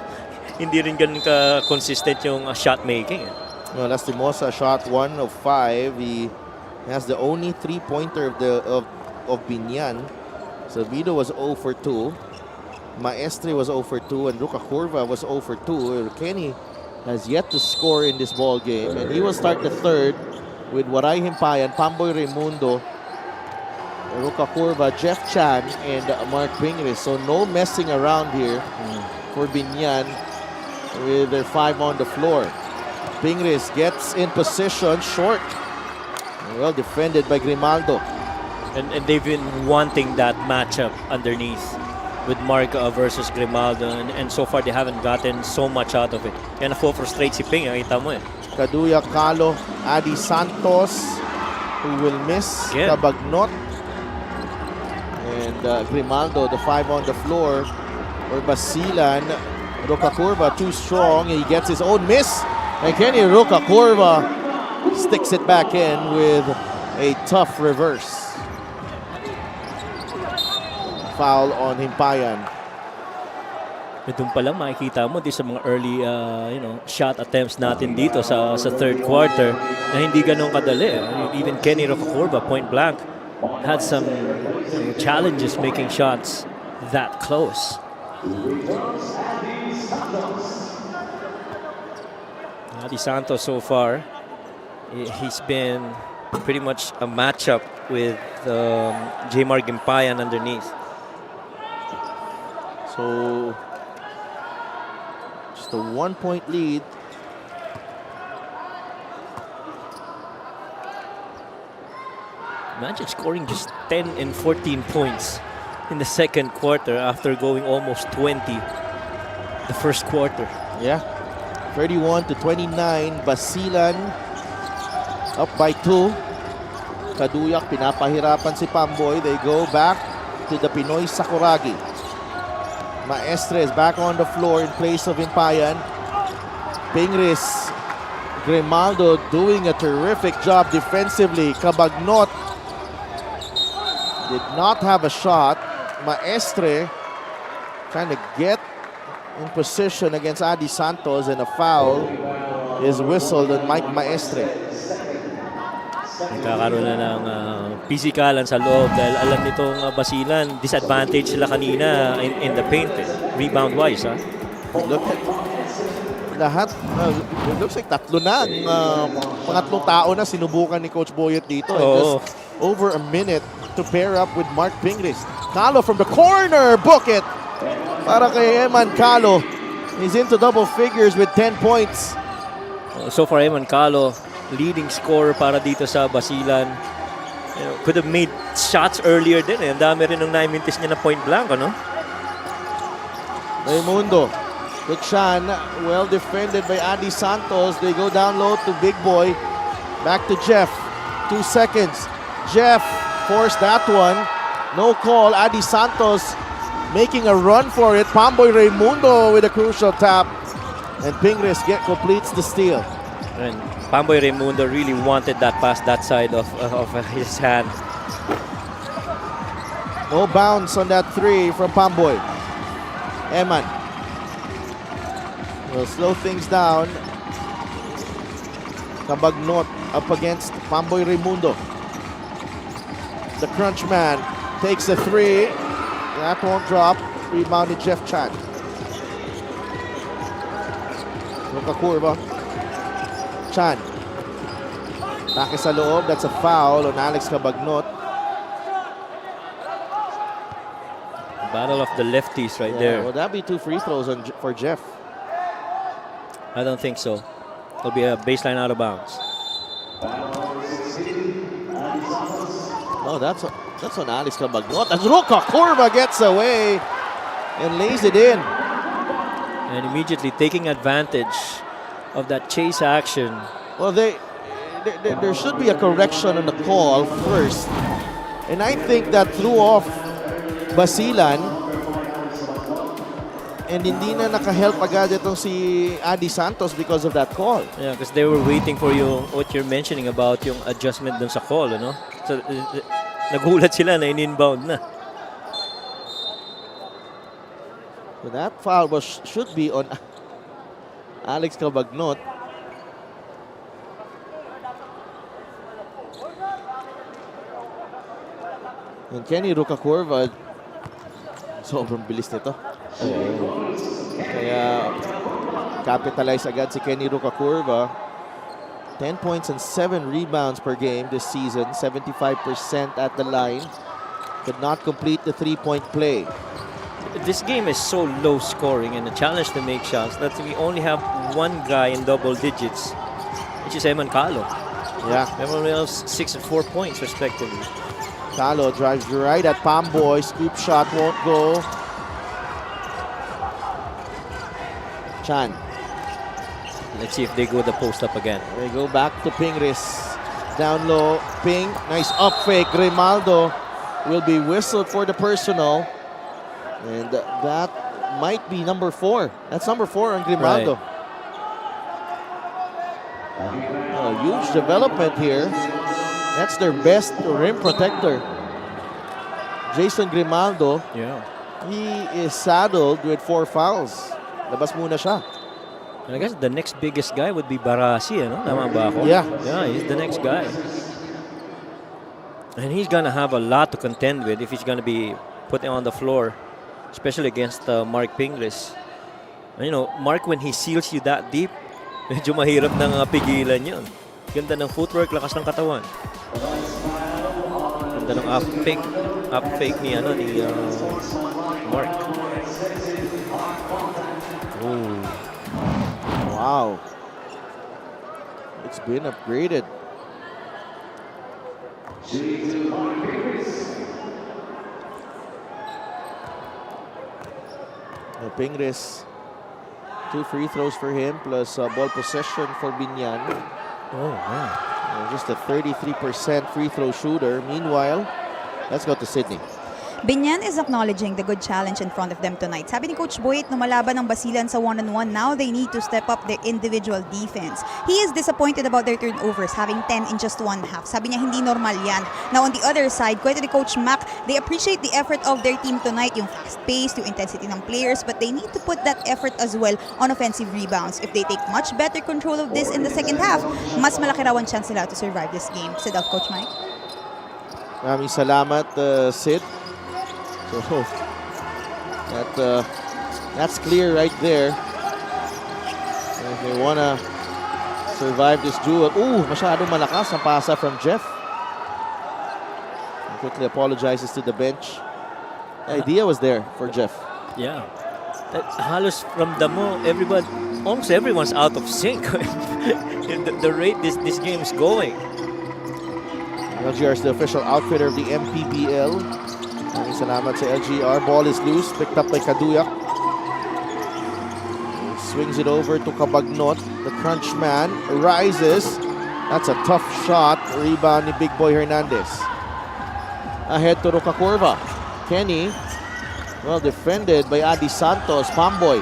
hindi rin ganun ka-consistent yung shot making. Well, Lastimosa shot 1 of 5. He has the only 3-pointer of Biñan. Salvido was 0 for 2. Maestre was 0 for 2, and Ruka Curva was 0 for 2. Kenny has yet to score in this ball game, and he will start the third with Waray Himpayan, Pamboy Raimundo, Ruka Curva, Jeff Chan, and Mark Pingres. So no messing around here for Biñan with their 5 on the floor. Pingres gets in position, short. Well defended by Grimaldo. And they've been wanting that matchup underneath with Marca versus Grimaldo, and so far they haven't gotten so much out of it. Yan na-frustrate si Ping, nakita mo eh. Kaduya Calo, Adi Santos, who will miss. Yeah. Cabagnot. And Grimaldo, the 5 on the floor for Basilan. Ruka Curva too strong. He gets his own miss. And Kenny Ruka Curva sticks it back in with a tough reverse. Foul on Himpayan. Doon pa lang makikita mo sa mga early shot attempts natin dito sa third quarter na hindi ganun kadali. Even Kenny Rocacorba, point blank, had some challenges making shots that close. Adi Santos so far, he's been pretty much a matchup with Jmar Gimpayan underneath. So, just a 1-point lead. Imagine scoring just 10 and 14 points in the second quarter after going almost 20 the first quarter. Yeah. 31-29. Basilan up by 2. Kaduyak, pinapahirapan si Pamboy. They go back to the Pinoy Sakuragi. Maestre is back on the floor in place of Himpayan. Pingres, Grimaldo doing a terrific job defensively. Cabagnot did not have a shot. Maestre trying to get in position against Adi Santos, and a foul is whistled on Mike Maestre. Nagkakaroon na ng pisikalan sa loob dahil alam nitong Basilan, disadvantage sila kanina in the paint, rebound-wise. Look at lahat. It looks like tatlo na. Pangatlong tao na sinubukan ni Coach Boyet dito. Oh. Just over a minute to pair up with Mark Pingres. Calo from the corner. Book it. Para kay Eman Calo. He's into double figures with 10 points. So far, Eman Calo, leading scorer para dito sa Basilan. Could have made shots earlier din. Ang dami rin ng na-mintis niya na point blank, ano? Raimundo. To Chan. Well defended by Adi Santos. They go down low to Big Boy. Back to Jeff. 2 seconds. Jeff forced that one. No call. Adi Santos making a run for it. Pamboy Raimundo with a crucial tap. And Pingres completes the steal. And Pamboy Raimundo really wanted that pass that side of his hand. No bounce on that 3 from Pamboy. Eman will slow things down. Cabagnot up against Pamboy Raimundo. The crunch man takes a 3. That won't drop. Rebounded Jeff Chan. Ruka Curva. Chan. Take sa loob. That's a foul on Alex Cabagnot. Battle of the lefties right Yeah, there. will that be 2 free throws for Jeff? I don't think so. It'll be a baseline out of bounds. No, that's on Alex Cabagnot. As Ruka Curva gets away and lays it in. And immediately taking advantage of that chase action. Well, there should be a correction on the call first. And I think that threw off Basilan. And hindi na nakahelp agad itong si Adi Santos because of that call. Yeah, because they were waiting for what you're mentioning about yung adjustment dun sa call, ano? So, nagulat sila na in-inbound na. So that foul should be on Alex Cabagnot. And Kenny Rukakurva, sobrang bilis nito. Kaya capitalize agad si Kenny Rukakurva. 10 points and 7 rebounds per game this season. 75% at the line. Could not complete the three-point play. This game is so low scoring and a challenge to make shots that we only have one guy in double digits, which is Eman Calo. Yeah. Everyone else 6 and 4 points respectively. Calo drives right at Pamboy. Scoop shot won't go. Chan. Let's see if they go the post up again. They go back to Pingris. Down low, Ping. Nice up fake. Grimaldo will be whistled for the personal. And that might be number 4. That's number 4 on Grimaldo. A huge development here. That's their best rim protector. Jason Grimaldo. Yeah. He is saddled with 4 fouls. Labas muna siya. And I guess the next biggest guy would be Barasi, ano? Tama ba ako? Yeah. Yeah, he's the next guy. And he's gonna have a lot to contend with if he's gonna be put on the floor, especially against Mark Pingles. And, you know, Mark, when he seals you that deep, medyo mahirap nang pigilan yun. Ganda ng footwork, lakas ng katawan. Ganda ng up fake ni Mark. Oh. Wow. It's been upgraded. Pingres, 2 free throws for him plus ball possession for Biñan. Oh, man. Just a 33% free throw shooter. Meanwhile, let's go to Sydney. Biñan is acknowledging the good challenge in front of them tonight. Sabi ni Coach Boyet, lumalaban ng Basilan sa one-on-one. Now they need to step up their individual defense. He is disappointed about their turnovers, having 10 in just one half. Sabi niya, hindi normal yan. Now on the other side, kwento ni Coach Mac, they appreciate the effort of their team tonight, yung fast pace, yung intensity ng players, but they need to put that effort as well on offensive rebounds. If they take much better control of this in the second half, mas malaki raw ang chance nila to survive this game. Said of Coach Mike. Maraming salamat, Sid. So that's clear right there. If they want to survive this duel. Ooh, masyadong malakas ang pasa from Jeff. He quickly apologizes to the bench. The idea was there for Jeff. Yeah. Halos from Damo, almost everyone's out of sync. the rate this game is going. LGR is the official outfitter of the MPBL. Maraming salamat sa LGR. Ball is loose. Picked up by Kaduyak. He swings it over to Cabagnot. The crunch man rises. That's a tough shot. Rebound ni Big Boy Hernandez. Ahead to Rukakurva. Kenny. Well defended by Adi Santos. Pamboy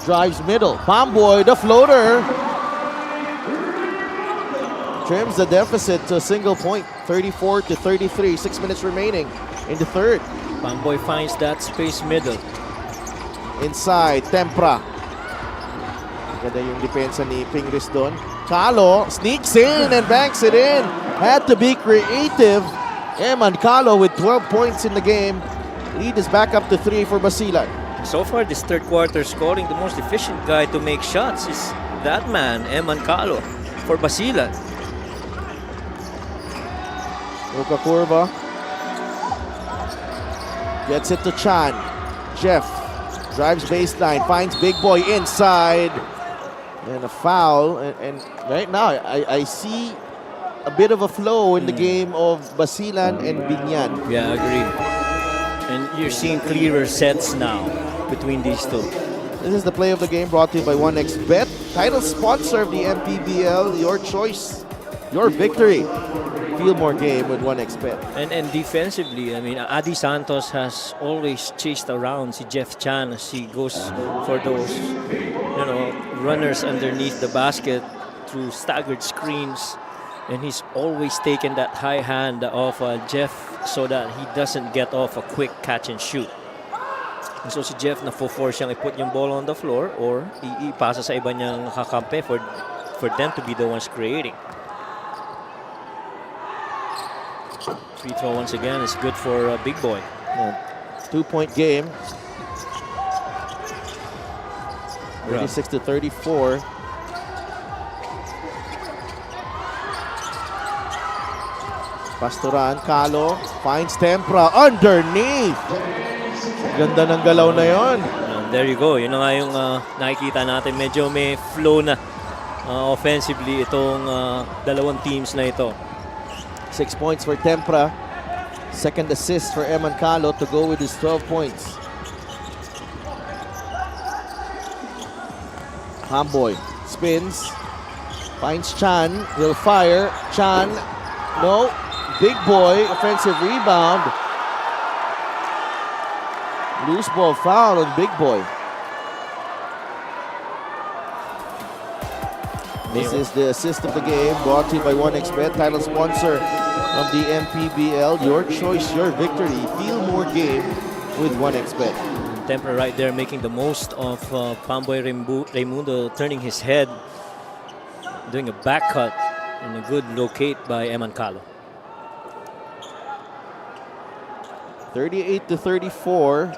drives middle. Pamboy, the floater. Trims the deficit to a single point. 34-33. 6 minutes remaining in the third. Pamboy finds that space middle. Inside, Tempra. Ganda yung depensa ni Pingris doon. Calo sneaks in and banks it in. Had to be creative. Eman Calo with 12 points in the game. Lead is back up to 3 for Basilan. So far this third quarter scoring, the most efficient guy to make shots is that man, Eman Calo, for Basilan. Rukakurva gets it to Chan. Jeff drives baseline, finds Big Boy inside. And a foul. And right now, I see a bit of a flow in the game of Basilan and Biñan. Yeah, I agree. And you're seeing clearer sets now between these two. This is the play of the game brought to you by 1xBet. Title sponsor of the MPBL. Your choice, your victory. Feel more game with 1xBet. And defensively, I mean, Adi Santos has always chased around si Jeff Chan as he goes for those, runners underneath the basket through staggered screens. And he's always taken that high hand of Jeff so that he doesn't get off a quick catch and shoot. And so si Jeff na-force siyang i-put yung ball on the floor or ipasa sa iba niyang kakampi for them to be the ones creating. Free throw once again is good for Big Boy. Yeah. 2-point game. 36 to 34. Pastoran, Calo, finds Tempra underneath. Ganda ng galaw na yon. And there you go. Yun na nga yung nakikita natin. Medyo may flow na offensively itong dalawang teams na ito. 6 points for Tempra. Second assist for Eman Calo to go with his 12 points. Hamboy spins, finds Chan, he'll fire. Chan, no. Big Boy, offensive rebound. Loose ball foul on Big Boy. This is the assist of the game, brought to you by 1xBet, title sponsor of the MPBL. Your choice, your victory. Feel more game with 1xBet. Tempra right there making the most of Pamboy Raimundo turning his head, doing a back cut and a good locate by Eman Calo. 38 to 34.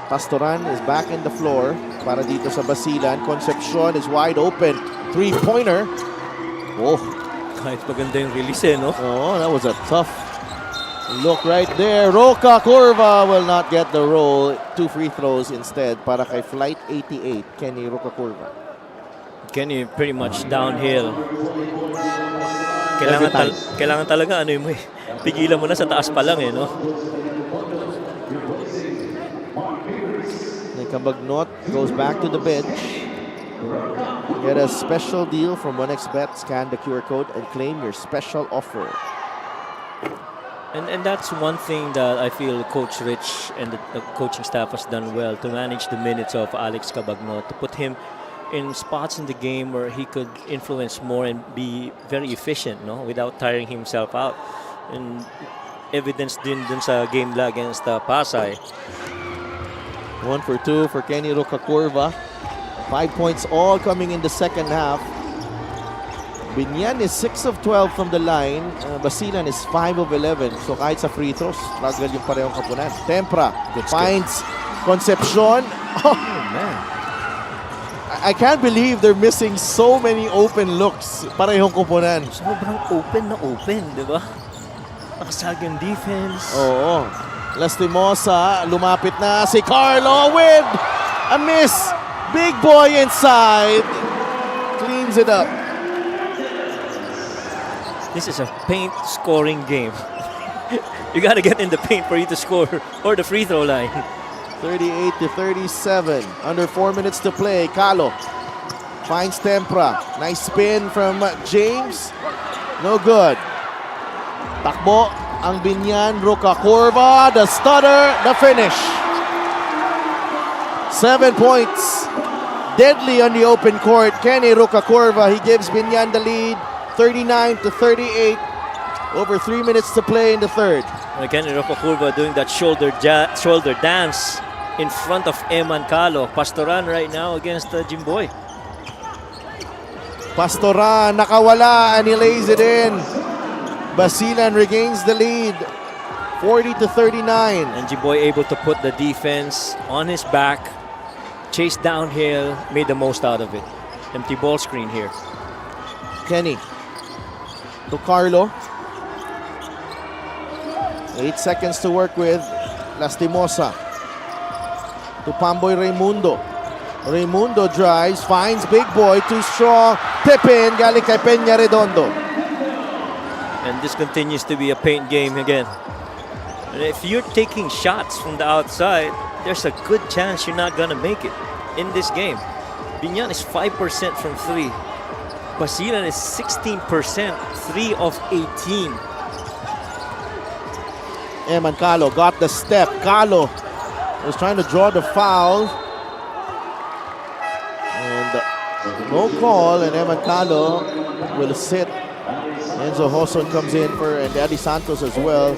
Pastoran is back in the floor para dito sa Basilan. Concepcion is wide open. Three-pointer. Oh. Kahit maganda yung release no? Oh, that was a tough look right there. Roca Curva will not get the roll. 2 free throws instead para kay Flight 88, Kenny Roca Curva. Kenny pretty much downhill. Kailangan talaga ano yung pigilan mo na sa taas pa lang no? Cabagnot goes back to the bench. Get a special deal from 1xBet. Scan the QR code and claim your special offer. And that's one thing that I feel Coach Rich and the coaching staff has done well, to manage the minutes of Alex Cabagnot, to put him in spots in the game where he could influence more and be very efficient, no, without tiring himself out. And evidence din dun sa game la against Pasay. 1 for 2 for Kenny Roca Curva. 5 points all coming in the second half. Biñan is 6 of 12 from the line. Basilan is 5 of 11. So kahit sa free throws, struggle yung parehong kapunan. Tempra finds Concepcion. Oh, man. I can't believe they're missing so many open looks. Parehong kupunan. Sobrang open, di ba? Nakasag yung defense. Oo. Lastimosa, lumapit na si Carlo with a miss. Big Boy inside. Cleans it up. This is a paint scoring game. You got to get in the paint for you to score, or the free throw line. 38 to 37. Under 4 minutes to play. Calo finds Tempra. Nice spin from James. No good. Takbo ang Biñan. Roca Curva. The stutter. The finish. 7 points. Deadly on the open court. Kenny Roca Curva. He gives Biñan the lead. 39 to 38. Over 3 minutes to play in the third. Kenny Roca Curva doing that shoulder dance in front of Eman Calo. Pastoran right now against Jimboy. Pastoran nakawala and he lays it in. Basilan regains the lead. 40 to 39. And Jimboy able to put the defense on his back. Chase downhill. Made the most out of it. Empty ball screen here. Kenny to Carlo. 8 seconds to work with. Lastimosa to Pamboy Raimundo. Raimundo drives, finds Big Boy, too strong. Tip in, galing kay Peña Redondo. And this continues to be a paint game again. And if you're taking shots from the outside, there's a good chance you're not gonna make it in this game. Biñan is 5% from 3. Basilan is 16%, 3 of 18. Eman Calo got the step. Calo was trying to draw the foul. And no call, and Eman Calo will sit. Enzo Hoson comes in for, and Daddy Santos as well.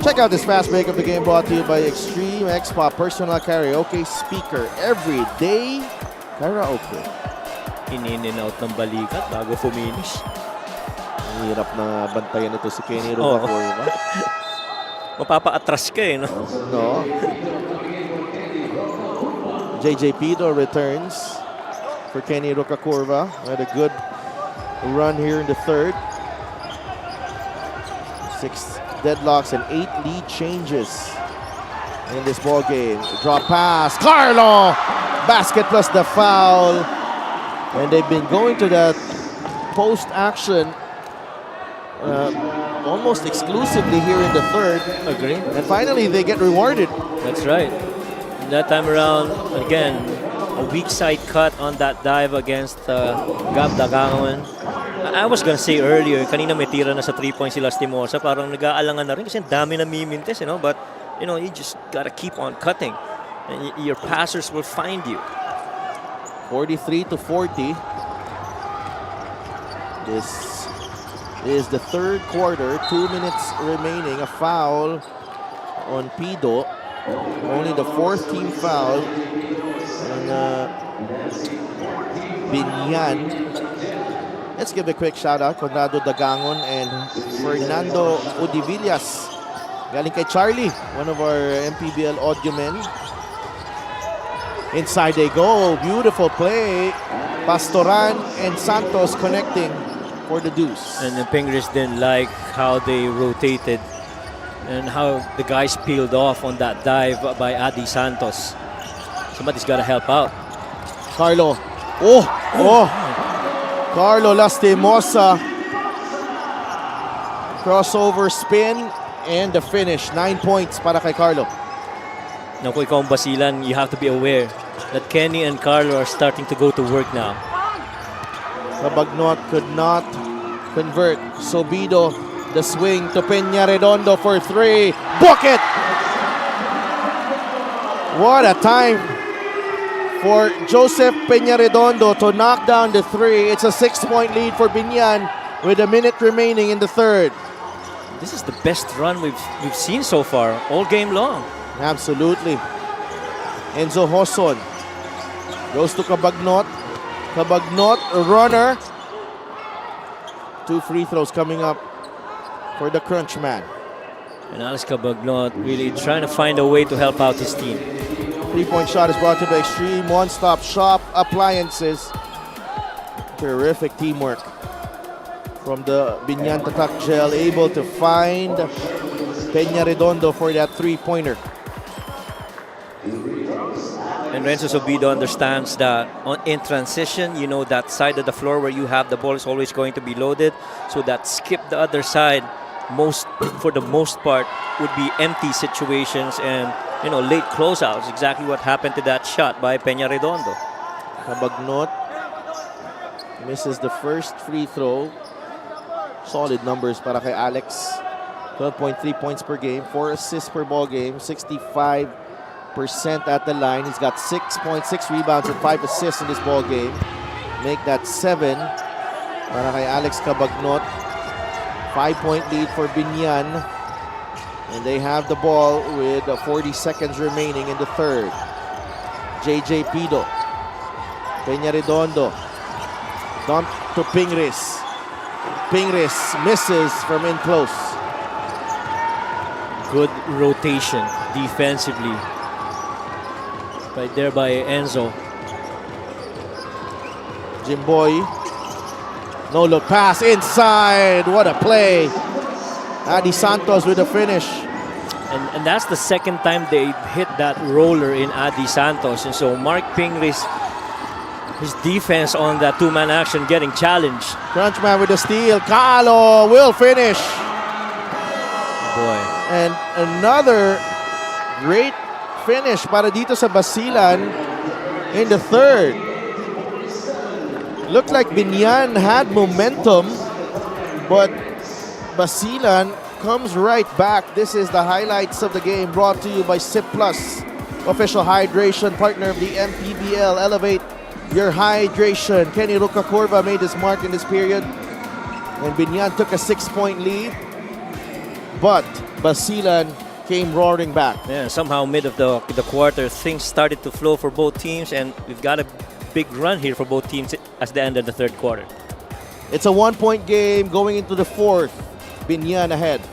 Check out this fast break of the game brought to you by Extreme X-Pop Personal Karaoke Speaker. Every day karaoke. In out ng balikat bago finish. Hirap na bantayan ito si Kenny Oo. Rocacorva. Mapapa-atras ka eh, no? No. JJ Pido returns for Kenny Rocacorva. Had a good run here in the third. 6 deadlocks and 8 lead changes in this ball game. Drop pass, Carlo! Basket plus the foul. And they've been going to that post action almost exclusively here in the third. Agree. And finally, they get rewarded. That's right. And that time around, again, a weak side cut on that dive against Gab Dagangon. I was gonna say earlier, kanina may tira na sa 3-point sila Stimosa, parang nag-aalangan na rin kasi ang dami na mimintes, you know, but you know, you just gotta keep on cutting and your passers will find you. 43-40. This is the third quarter, 2 minutes remaining. A foul on Pido. Only the fourth team foul. And Biñan. Let's give a quick shout out Conrado Dagangon and Fernando Udivillas. Galing kay Charlie, one of our MPBL audio men. Inside they go. Beautiful play. Pastoran and Santos connecting for the deuce. And the Pingris didn't like how they rotated and how the guys peeled off on that dive by Adi Santos. Somebody's got to help out. Carlo. Oh! Carlo Lastimosa. Crossover spin and the finish. 9 points para kay Carlo. Now, kung ikaw ang Basilan, you have to be aware that Kenny and Carlo are starting to go to work now. Cabagnot could not convert. Sobido, the swing to Peña Redondo for 3. Book it! What a time for Joseph Peña Redondo to knock down the 3. It's a 6-point lead for Biñan with a minute remaining in the third. This is the best run we've seen so far, all game long. Absolutely. Enzo Hoson goes to Cabagnot. Cabagnot, a runner. 2 free throws coming up for the crunch man. And Alex Cabagnot really trying to find a way to help out his team. 3-point shot is brought to the Extreme One-Stop Shop Appliances. Terrific teamwork from the Biñan Tatak Gel, able to find Peña Redondo for that 3-pointer. And Renzo Sobido understands that in transition, you know, that side of the floor where you have the ball is always going to be loaded. So that skip the other side, for the most part, would be empty situations and, you know, late closeouts. Exactly what happened to that shot by Peña Redondo. Cabagnot misses the first free throw. Solid numbers para kay Alex. 12.3 points per game, 4 assists per ball game, 65% at the line. He's got 6.6 rebounds and 5 assists in this ball game. Make that 7 para kay Alex Cabagnot. 5-point lead for Biñan. And they have the ball with 40 seconds remaining in the third. JJ Pido. Peña Redondo. Dump to Pingris. Pingris misses from in close. Good rotation defensively. Right there by Enzo. Jimboy. No look pass inside. What a play. Adi Santos with a finish. And that's the second time they hit that roller in Adi Santos. And so Mark Pingris, his defense on that two-man action getting challenged. Crunchman with the steal. Carlo will finish. Boy. And another great finish para dito sa Basilan in the third. Looked like Biñan had momentum, but Basilan comes right back. This is the highlights of the game brought to you by Sip Plus, official hydration partner of the MPBL. Elevate your hydration. Kenny Rocacorva made his mark in this period, and Biñan took a 6-point lead, but Basilan came roaring back. Yeah, somehow mid of the quarter, things started to flow for both teams, and we've got to big run here for both teams as the end of the third quarter. It's a 1-point game going into the fourth. Biñan ahead.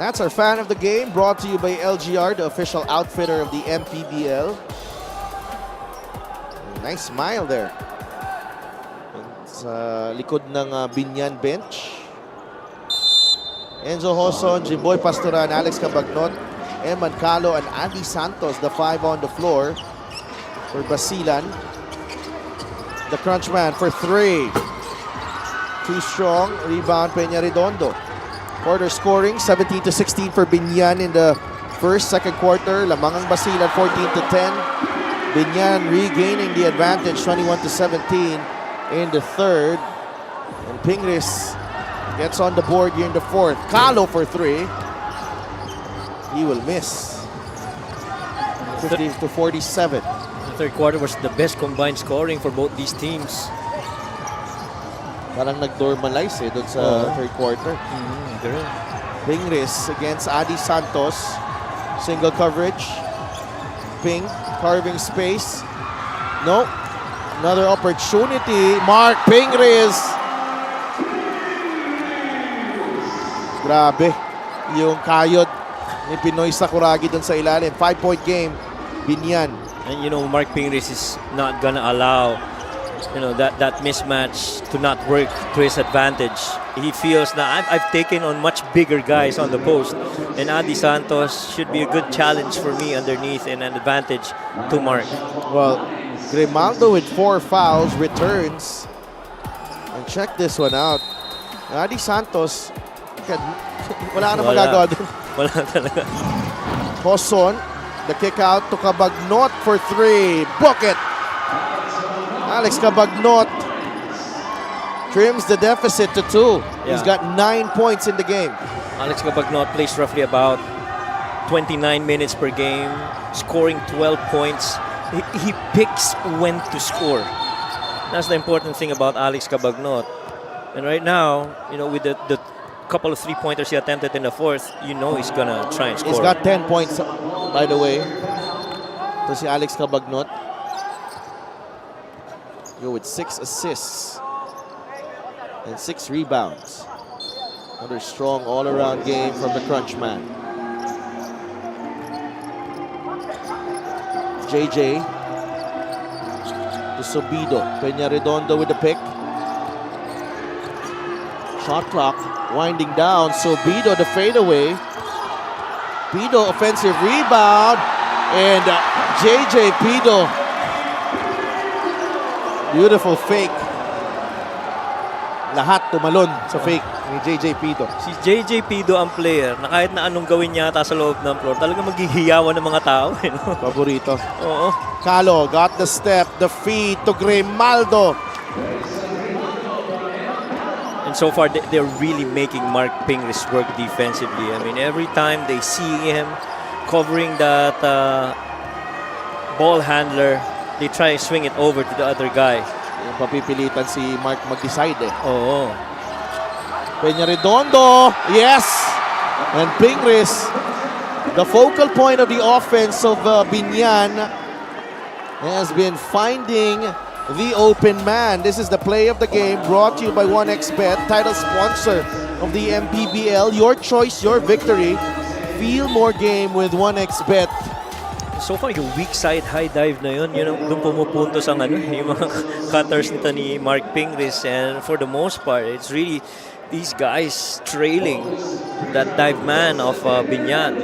That's our fan of the game, brought to you by LGR, the official outfitter of the MPBL. Nice smile there. Sa likod ng Biñan bench. Enzo Hoson, Jimboy Pastoran, Alex Cabagnot, Eman Calo, and Andy Santos, the 5 on the floor for Basilan. The crunch man for 3. Too strong. Rebound, Peña Redondo. Quarter scoring, 17-16 for Biñan in the second quarter. Lamang ang Basilan, 14-10. Biñan regaining the advantage, 21-17 in the third. And Pingris gets on the board here in the fourth. Calo for 3. He will miss. 50-47. The third quarter was the best combined scoring for both these teams. Parang nag-normalize doon sa third quarter. Pingris against Adi Santos. Single coverage. Ping carving space. No. Another opportunity. Mark Pingris. Grabe. Yung kayod ni Pinoy Sakuragi doon sa ilalim. 5-point game. Biñan. And you know, Mark Pingris is not gonna allow that mismatch to not work to his advantage. He feels that I've taken on much bigger guys on the post, and Andy Santos should be a good challenge for me underneath and an advantage to Mark. Well, Grimaldo with 4 fouls returns. And check this one out. Andy Santos, wala na magagawa dun. Wala talaga. Hoson, the kick out to Cabagnot for 3. Book it! Alex Cabagnot trims the deficit to 2. Yeah. He's got 9 points in the game. Alex Cabagnot plays roughly about 29 minutes per game, scoring 12 points. He picks when to score. That's the important thing about Alex Cabagnot. And right now, with the couple of 3-pointers he attempted in the fourth, he's gonna try and score. He's got 10 points, by the way. To si Alex Cabagnot. Go with 6 assists and 6 rebounds. Another strong all-around game from the crunch man. JJ to Sobido. Peña Redondo with the pick. Shot clock winding down. Sobido the fadeaway. Pido offensive rebound. And JJ Pido. Beautiful fake. Lahat tumalon sa fake ni JJ Pido. Si JJ Pido ang player na kahit na anong gawin niya sa loob ng floor, talagang maghihiyawan ng mga tao. Paborito. Oo. Calo got the step, the feed to Grimaldo. And so far, they're really making Mark Pingris work defensively. I mean, every time they see him covering that ball handler, they try to swing it over to the other guy. Yung papipilitan si Mark mag-decide Oo. Peña Redondo, yes! And Pingris, the focal point of the offense of Biñan, has been finding the open man. This is the play of the game brought to you by 1xBet, title sponsor of the MPBL. Your choice, your victory. Feel more game with 1xBet. so far yung weak side high dive na yun yung doon pumupuntos ang yung mga cutters nito ni Mark Pingris, and for the most part it's really these guys trailing that dive man of Biñan.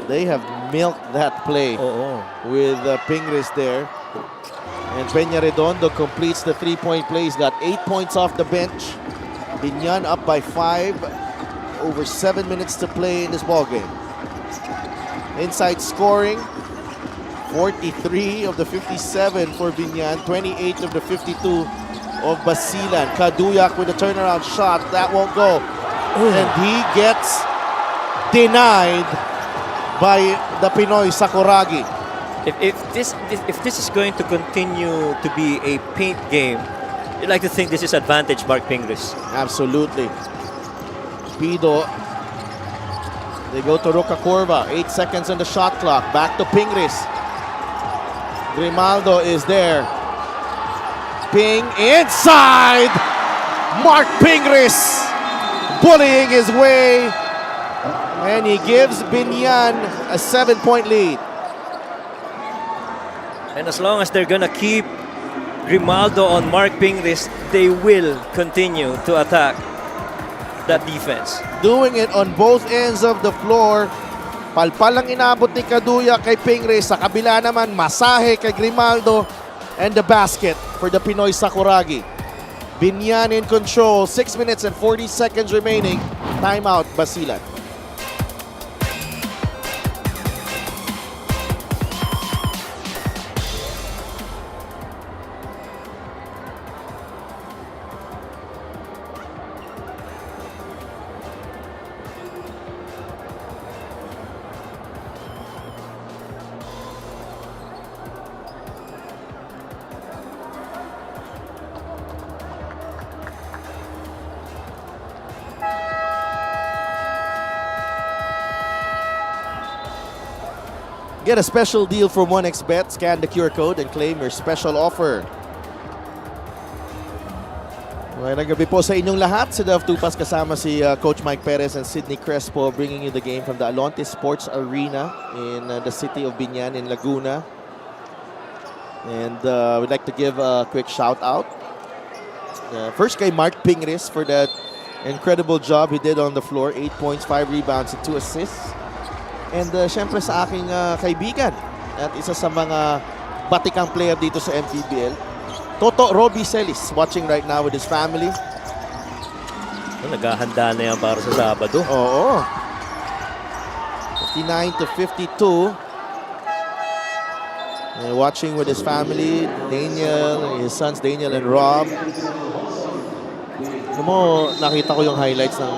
They have milked that play with Pingris there. And Peña Redondo completes the 3-point play. He's got 8 points off the bench. Biñan up by 5. Over 7 minutes to play in this ball game. Inside scoring, 43 of the 57 for Biñan, 28 of the 52 of Basilan. Kaduyak with a turnaround shot. That won't go. And he gets denied by the Pinoy Sakuragi. If this is going to continue to be a paint game, you'd like to think this is advantage Mark Pingris. Absolutely. Pido. They go to Roca Corva. 8 seconds on the shot clock. Back to Pingris. Grimaldo is there. Ping inside. Mark Pingris bullying his way. And he gives Biñan a 7-point lead. And as long as they're gonna keep Grimaldo on Mark Pingris, they will continue to attack that defense. Doing it on both ends of the floor. Palpal ang inabot ni Kaduya kay Pingris. Sa kabila naman, masahe kay Grimaldo. And the basket for the Pinoy Sakuragi. Biñan in control. 6 minutes and 40 seconds remaining. Timeout, Basilan. Get a special deal from 1xBet. Scan the QR code and claim your special offer. Magandang gabi po sa inyong lahat. Si Dev Tupas kasama si Coach Mike Perez and Sydney Crespo, bringing you the game from the Alonte Sports Arena in the city of Biñan in Laguna. And we'd like to give a quick shout out. First kay Mark Pingris for that incredible job he did on the floor. 8 points, 5 rebounds, and 2 assists. And syempre sa aking kaibigan at isa sa mga batikang player dito sa MPBL, Toto Robbie Celis, watching right now with his family. Naghahanda na yan para sa Sabado. Oo. 59-52. And watching with his family, Daniel, his sons Daniel and Rob. Alam mo, nakita ko yung highlights ng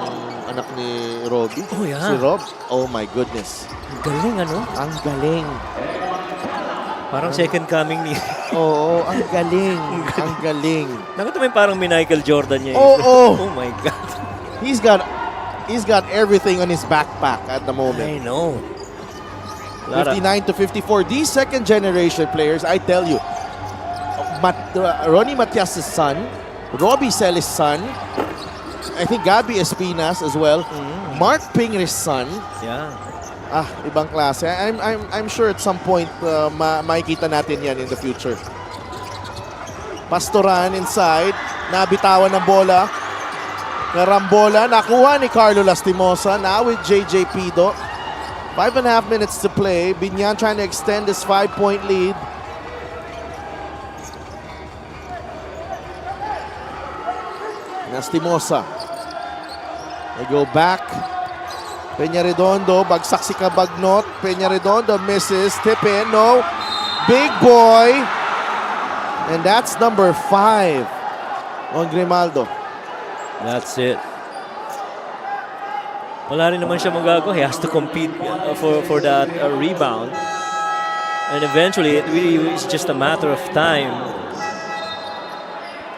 anak ni Robbie. Oh, yeah. Si Rob. Oh my goodness. Ang galing, ano? Ang galing. Parang second coming ni... Oo, ang galing. Ang galing. Nakita mo yung parang Michael Jordan niya. Oo. Oh my God. He's got everything on his backpack at the moment. I know. 59-54. These second generation players, I tell you, Ronnie Matias' son, Robbie Celis' son, I think Gabby Espinas as well, Mark Pingris' son. Yeah. Ibang klase. I'm sure at some point makikita natin yan in the future. Pastoran inside, nabitawan ng bola. Karambola, nakuha ni Carlo Lastimosa. Now with JJ Pido. 5.5 minutes to play. Biñan trying to extend this 5-point lead. Lastimosa. They go back. Peña Redondo, bagsak si Cabagnot. Peña Redondo misses, tip in, no. Big boy. And that's number 5 on Grimaldo. That's it. Wala rin naman siya magagawa. He has to compete for that rebound. And eventually, it really is just a matter of time.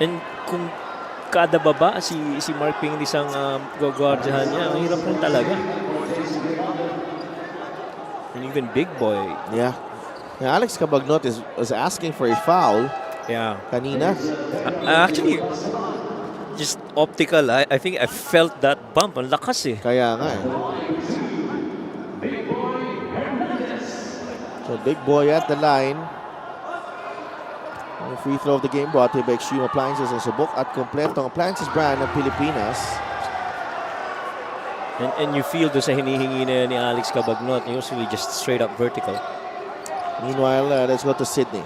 And kung kada baba si Mark Pingris ang gagwardyahan niya, ang hirap rin talaga. And even big boy. Yeah. Alex Cabagnot was asking for a foul. Yeah. Kanina. Actually, just optical. I think I felt that bump. Ang lakas eh. Kaya nga eh. So Big boy at the line. Ang free throw of the game brought to you by Extreme Appliances ang subok at kompletong appliances brand ng Pilipinas. And you feel doon sa hinihingi na ni Alex Cabagnot, usually just straight up vertical. Meanwhile, let's go to Sydney.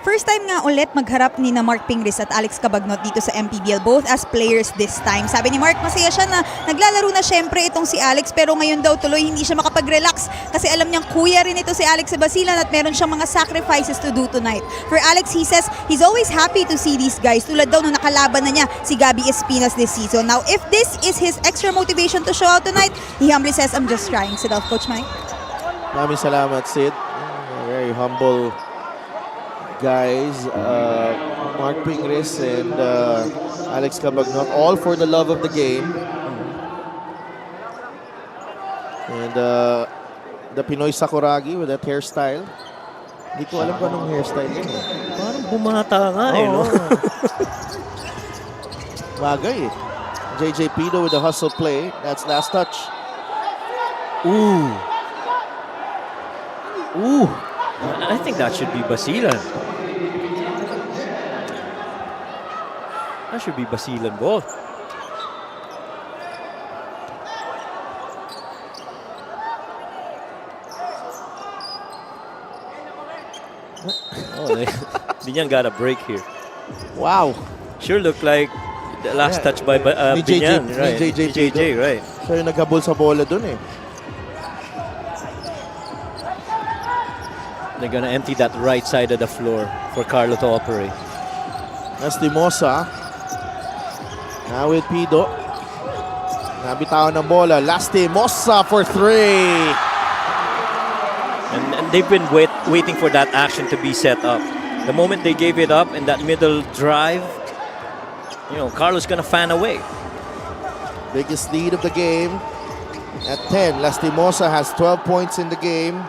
First time nga ulit magharap ni na Mark Pingris at Alex Cabagnot dito sa MPBL, both as players this time. Sabi ni Mark, masaya siya na naglalaro na syempre itong si Alex, pero ngayon daw tuloy hindi siya makapag-relax kasi alam niyang kuya rin ito si Alex sa Basilan at meron siyang mga sacrifices to do tonight. For Alex, he says he's always happy to see these guys, tulad daw nung nakalaban na niya si Gabby Espinas this season. Now, if this is his extra motivation to show out tonight, he humbly says, I'm just trying. Sit off, Coach Mike. Maraming salamat, Sid. Very humble guys, Mark Pingris and Alex Cabagnot, all for the love of the game. And the Pinoy Sakuragi with that hairstyle. Hindi ko alam kung anong hairstyle yun. Parang bumata nga no? Bagay eh. JJ Pido with the hustle play. That's last touch. Ooh. I think that should be Basilan. That should be Basilan ball. Biñan got a break here. Wow. Sure looked like the last touch by Ni Biñan, JJ, right? ni JJ, right? Siya yung naghabol sa bola dun eh. They're gonna empty that right side of the floor for Carlo to operate. Lastimosa. Now with Pido. Nabitawan ng bola. Lastimosa for three. And they've been waiting for that action to be set up. The moment they gave it up in that middle drive, Carlo's gonna fan away. Biggest lead of the game at 10. Lastimosa has 12 points in the game.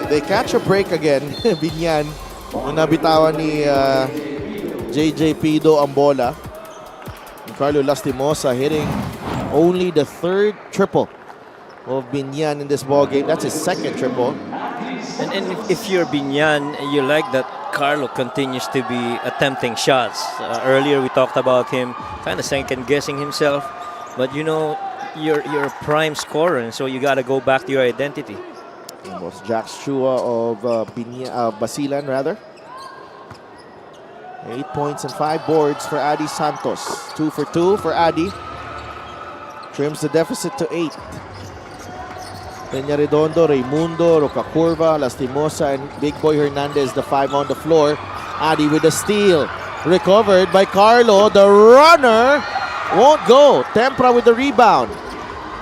They catch a break again. Biñan. Nung nabitawan ni JJ Pido ang bola. And Carlo Lastimosa hitting only the third triple of Biñan in this ball game. That's his second triple. And if you're Biñan, you like that Carlo continues to be attempting shots. Earlier we talked about him kind of second-guessing himself. But you're a prime scorer, and so you got to go back to your identity. It was Jack Chua of Basilan, rather. 8 points and 5 boards for Adi Santos. 2 for 2 for Adi. Trims the deficit to 8. Peña Redondo, Raimundo, Rocacurva, Lastimosa, and Big Boy Hernandez, the 5 on the floor. Adi with a steal. Recovered by Carlo. The runner won't go. Tempra with the rebound.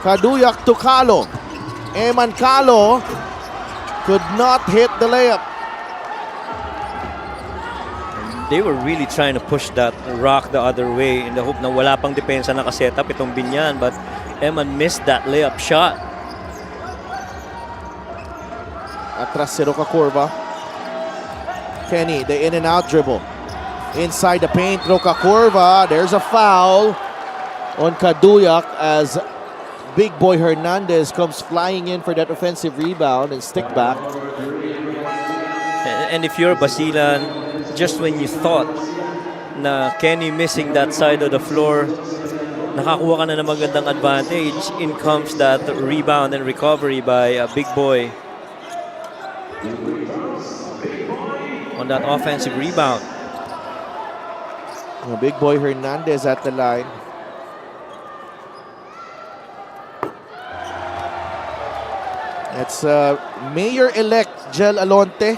Kaduyak to Calo. Eman Calo could not hit the layup. They were really trying to push that rock the other way in the hope na wala pang depensa nakaset up itong Biñan, but Eman missed that layup shot. Atras si Rocacurva. Kenny, the in and out dribble. Inside the paint, Rocacurva. There's a foul on Kaduyak as Big Boy Hernandez comes flying in for that offensive rebound and stick back. And if you're Basilan, just when you thought na Kenny missing that side of the floor, nakakuha ka na ng magandang advantage, in comes that rebound and recovery by Big Boy on that offensive rebound. Big Boy Hernandez at the line. It's Mayor-elect Jel Alonte.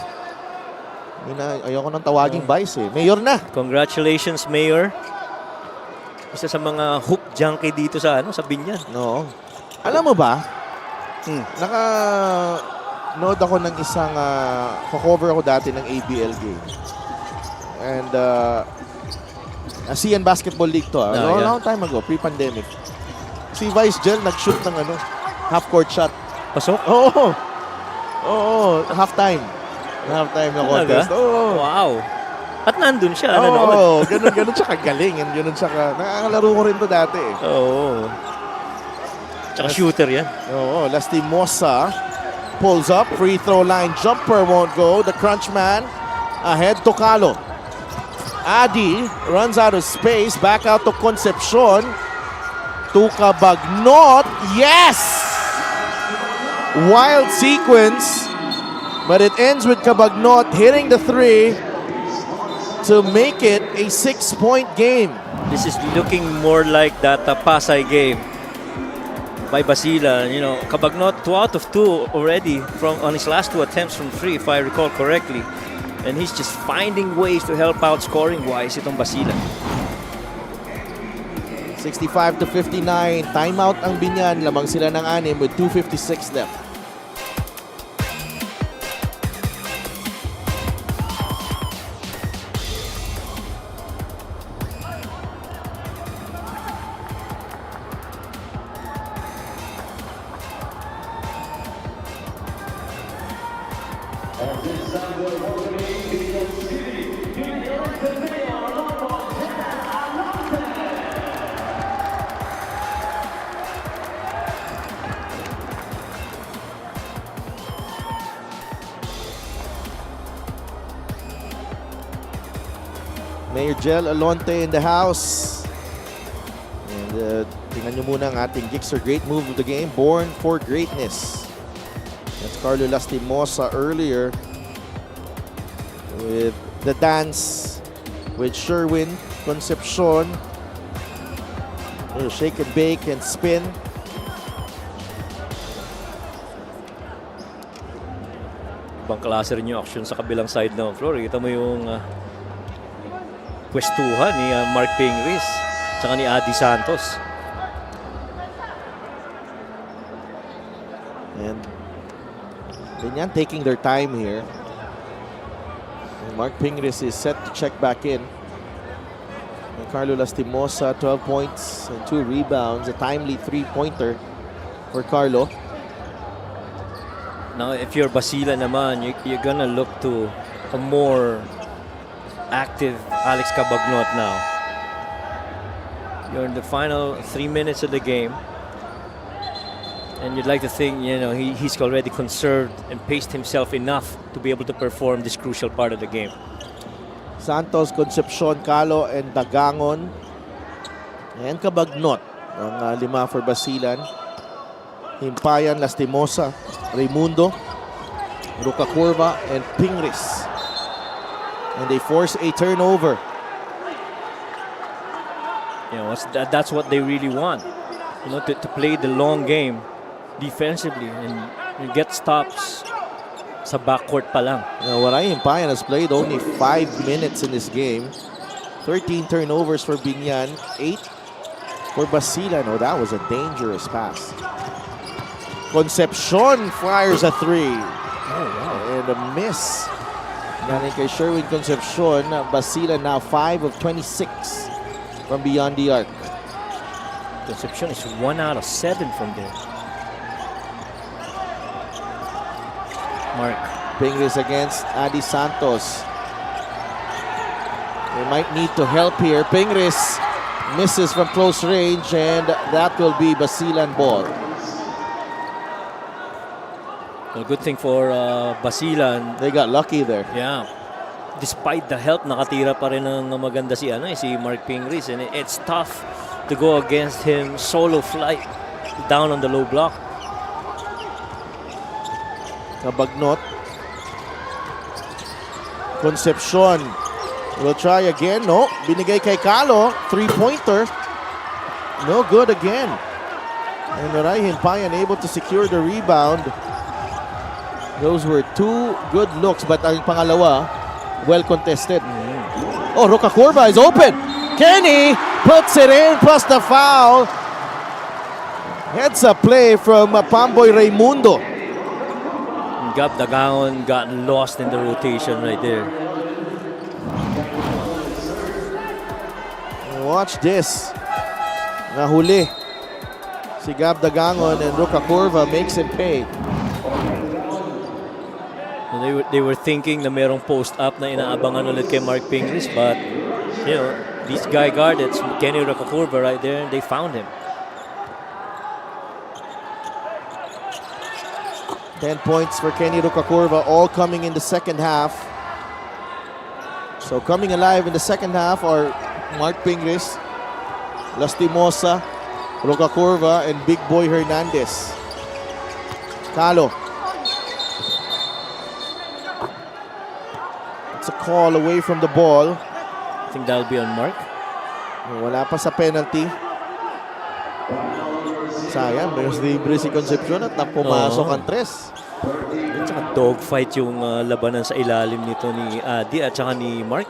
Ayoko nang tawaging vice eh. Mayor na. Congratulations, Mayor. Isa sa mga hoop junkie dito sa Biñan. No. Alam mo ba? Naka-nood ako ng isang cover ako dati ng ABL game. And ASEAN Basketball League to. Long time ago, pre-pandemic. Si Vice Jel nag-shoot ng half-court shot. Pasok? Oo, half-time. Half-time na contest. Oo. Wow. At nandun siya, Oo, nanood. ganun siya kagaling. And ganun siya nakakalaro ko rin to dati eh. Oo. Tsaka shooter yan. Oo, Lastimosa pulls up, free throw line jumper won't go. The crunch man ahead to Calo. Adi runs out of space, back out to Concepcion. To Cabagnot, yes! Wild sequence, but it ends with Cabagnot hitting the three to make it a 6-point game. This is looking more like that Pasay game by Basilan. You know, Cabagnot 2 out of 2 already on his last 2 attempts from 3, if I recall correctly. And he's just finding ways to help out scoring-wise itong Basilan. 65-59, timeout ang Biñan, lamang sila ng 6 with 2:56 left. Mayor Jel Alonte in the house. And tingnan nyo muna ang ating Gixxer great move of the game, born for greatness. That's Carlo Lastimosa earlier with the dance with Sherwin Concepcion. Shake and bake and spin. Ibang klase rin yung action sa kabilang side ng floor. Kita mo yung pwestuhan ni Mark Pingris tsaka ni Adi Santos. And Biñan taking their time here. And Mark Pingris is set to check back in. And Carlo Lastimosa, 12 points and 2 rebounds. A timely 3-pointer for Carlo. Now, if you're Basilan naman, you're gonna look to a more active Alex Cabagnot now. You're in the final 3 minutes of the game. And you'd like to think, you know, he's already conserved and paced himself enough to be able to perform this crucial part of the game. Santos, Concepcion, Calo, and Dagangon. And Cabagnot. Ang 5 for Basilan. Himpayan, Lastimosa, Raimundo, Ruca Curva, and Pingris. And they force a turnover. You know, that's what they really want. You know, to play the long game defensively and get stops sa backcourt pa lang. Waray Himpayan has played only 5 minutes in this game. 13 turnovers for Biñan, 8 for Basilan. Oh, that was a dangerous pass. Concepcion fires a 3. Oh, wow. And a miss. Galing kay Sherwin Concepcion. Basilan now 5 of 26 from beyond the arc. Concepcion is 1 out of 7 from there. Mark. Pingris against Adi Santos. They might need to help here. Pingris misses from close range, and that will be Basilan ball. Well, good thing for Basilan. They got lucky there. Yeah. Despite the help, nakatira pa rin ng maganda si Mark Pingris. And it's tough to go against him solo flight down on the low block. Cabagnot. Concepcion will try again. No, binigay kay Calo. 3-pointer. No good again. And Ray Himpayan able to secure the rebound. Those were 2 good looks, but ang pangalawa, well contested. Oh, Ruca Curva is open. Kenny puts it in, plus the foul. Heads up play from Pamboy Raimundo. Gab Dagangon got lost in the rotation right there. Watch this. Nahuli si Gab Dagangon, and Ruca Curva makes him pay. They were thinking na merong post-up na inaabangan ulit kay Mark Pingris, but these guy guarded Kenny Rocacurva right there, and they found him. 10 points for Kenny Rocacurva, all coming in the second half. So coming alive in the second half are Mark Pingris, Lastimosa, Rocacurva, and Big Boy Hernandez. Calo. It's a call away from the ball. I think that'll be on Mark. Wala pa sa penalty. Sayang, there's libre si Concepcion at napumasok ang tres. At saka dogfight yung labanan sa ilalim nito ni Adi at saka ni Mark.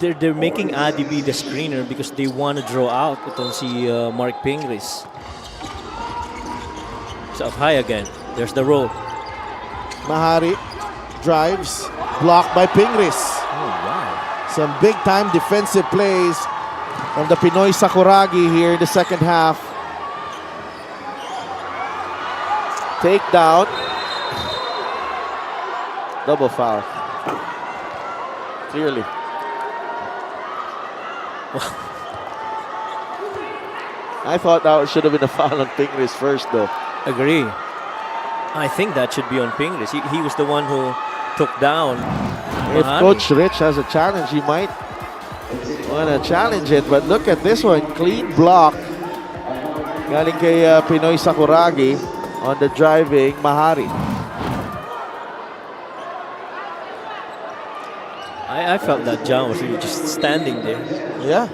They're making Adi be the screener because they want to draw out itong si Mark Pingris. So up high again. There's the roll. Mahari drives, blocked by Pingris. Oh, wow. Some big-time defensive plays from the Pinoy Sakuragi here in the second half. Takedown. Double foul. Clearly. I thought that should have been a foul on Pingris first, though. Agree. I think that should be on Pingris. He was the one who took down If Mahari. Coach Rich has a challenge, he might want to challenge it. But look at this one. Clean block. Galing kay Pinoy Sakuragi on the driving Mahari. I felt that John was really just standing there. Yeah.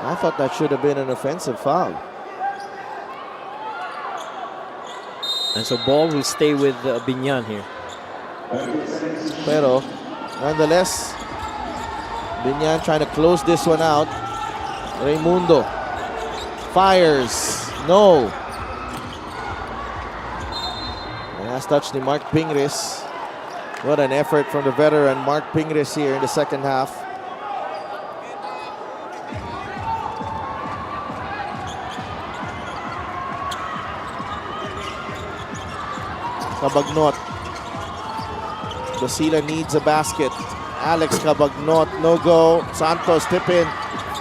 I thought that should have been an offensive foul. And so ball will stay with Biñan here. Pero, nonetheless, Biñan trying to close this one out. Raimundo fires. No. Last touch ni Mark Pingris. What an effort from the veteran Mark Pingris here in the second half. Cabagnot. Basilan needs a basket. Alex Cabagnot, no go. Santos tip in.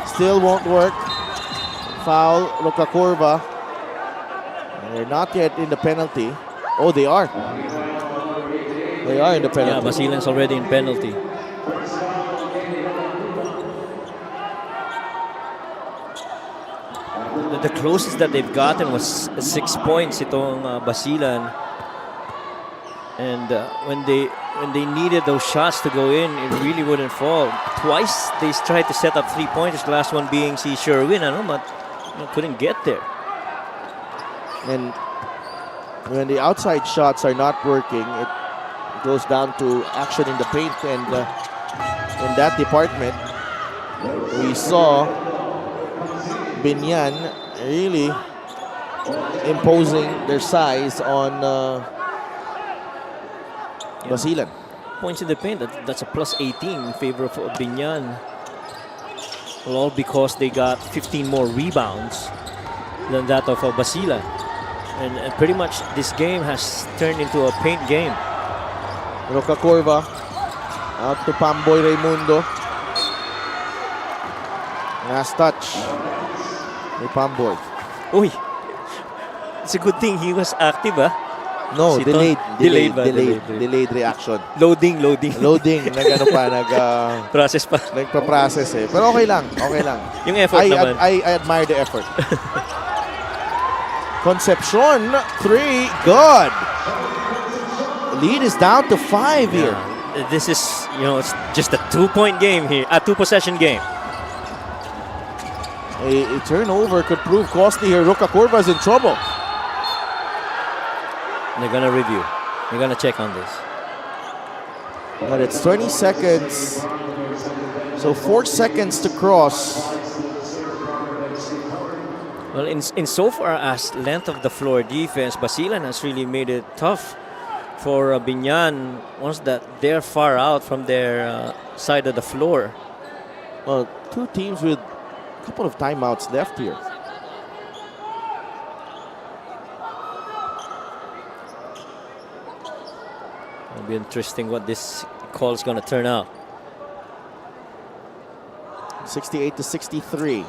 Still won't work. Foul, Rocacurva. They're not yet in the penalty. Oh, they are. They are in the penalty. Yeah, Basilan's already in penalty. The closest that they've gotten was 6 points itong Basilan. And when they needed those shots to go in, it really wouldn't fall. Twice they tried to set up 3 pointers. The last one being si Sherwin, but couldn't get there. And when the outside shots are not working, it goes down to action in the paint. And in that department, we saw Biñan really imposing their size on Basilan. Points in the paint, that's a plus 18 in favor of Biñan. Well, all because they got 15 more rebounds than that of Basilan. And pretty much this game has turned into a paint game. Rocacurva out to Pamboy Raimundo. Last touch ni Pamboy. Uy, it's a good thing he was active, No, Si delayed, Ton- delayed, delayed ba? delayed reaction. Loading. Loading, Process pa. nagpa-process eh. Pero okay lang. Yung effort naman. I admire the effort. Concepcion, 3, good. Lead is down to 5 here. This is, it's just a 2-point game here, a 2-possession game. A turnover could prove costly here. Rocacurva's in trouble. They're gonna review. They're gonna check on this. But it's 20 seconds. So 4 seconds to cross. Well, in so far as length of the floor defense, Basilan has really made it tough for Biñan once that they're far out from their side of the floor. Well, two teams with a couple of timeouts left here. It'll be interesting what this call is going to turn out. 68 to 63.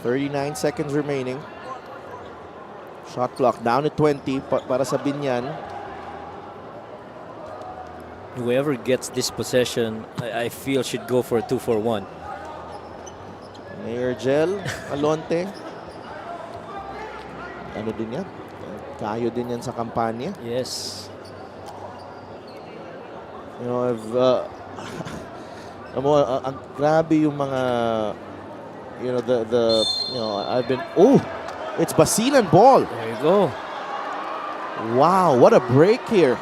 $39 seconds remaining. Shot clock down to 20 para sa Biñan. Whoever gets this possession, I feel should go for a 2-for-1. Mayor Gel, Alonte. Ano din yan? Kayo din yan sa kampanya. Yes. You know, grabe yung mga, you know, I've been, oh, it's Basilan ball. There you go. Wow, what a break here.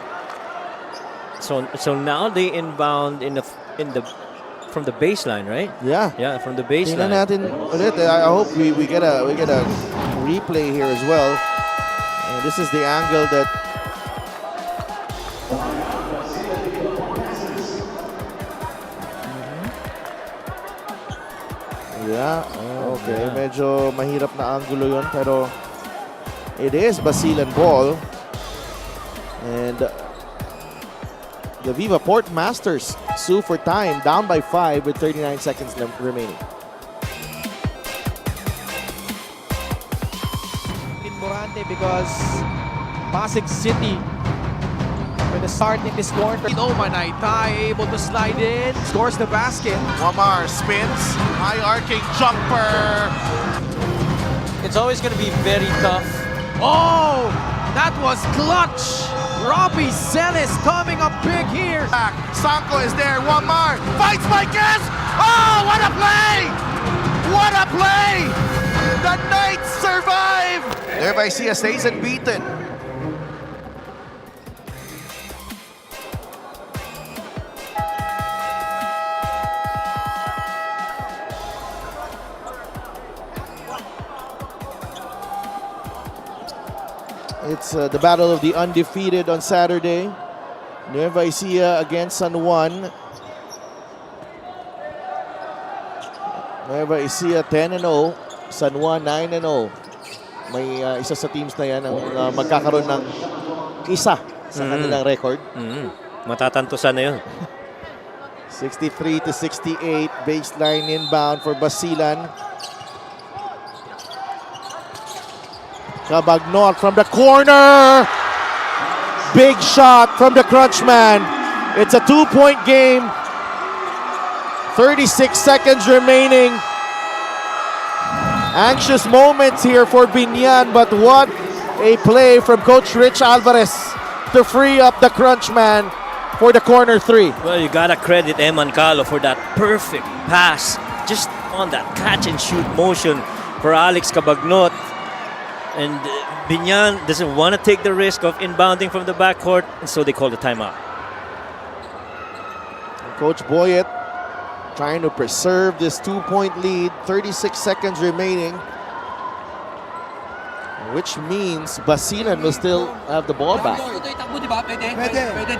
So now they inbound from the baseline, right? Yeah. Yeah, from the baseline. Tingnan natin ulit. I hope we get a replay here as well. And this is the angle that yeah, okay. Yeah. Medyo mahirap na angulo yun, pero it is Basilan ball. And the Viva Port Masters sue for time, down by 5 with 39 seconds remaining. Morante because Pasig City with a start in this quarter. Naitay able to slide in, scores the basket. Wamar spins, high arcing jumper. It's always going to be very tough. Oh, that was clutch. Robbie Celis coming up big here. Sanko is there, Wamar fights Marquez. Oh, what a play! What a play! The Knights survive! Nueva Ecija stays unbeaten. It's the battle of the undefeated on Saturday. Nueva Ecija against San Juan. Nueva Ecija 10-0, San Juan 9-0. May isa sa teams na yan ang magkakaroon ng isa sa kanilang record. Matatantusan na yun. 63 to 68, baseline inbound for Basilan. Cabagnol from the corner. Big shot from the Crunchman. It's a 2-point game. 36 seconds remaining. Anxious moments here for Biñan, but what a play from Coach Rich Alvarez to free up the Crunchman for the corner three. Well, you gotta credit Eman Calo for that perfect pass, just on that catch and shoot motion for Alex Cabagnot. And Biñan doesn't want to take the risk of inbounding from the backcourt, and so they call the timeout. Coach Boyet trying to preserve this 2-point lead. 36 seconds remaining, which means Basilan will still have the ball back. Ito itakbo, di ba? Pwede,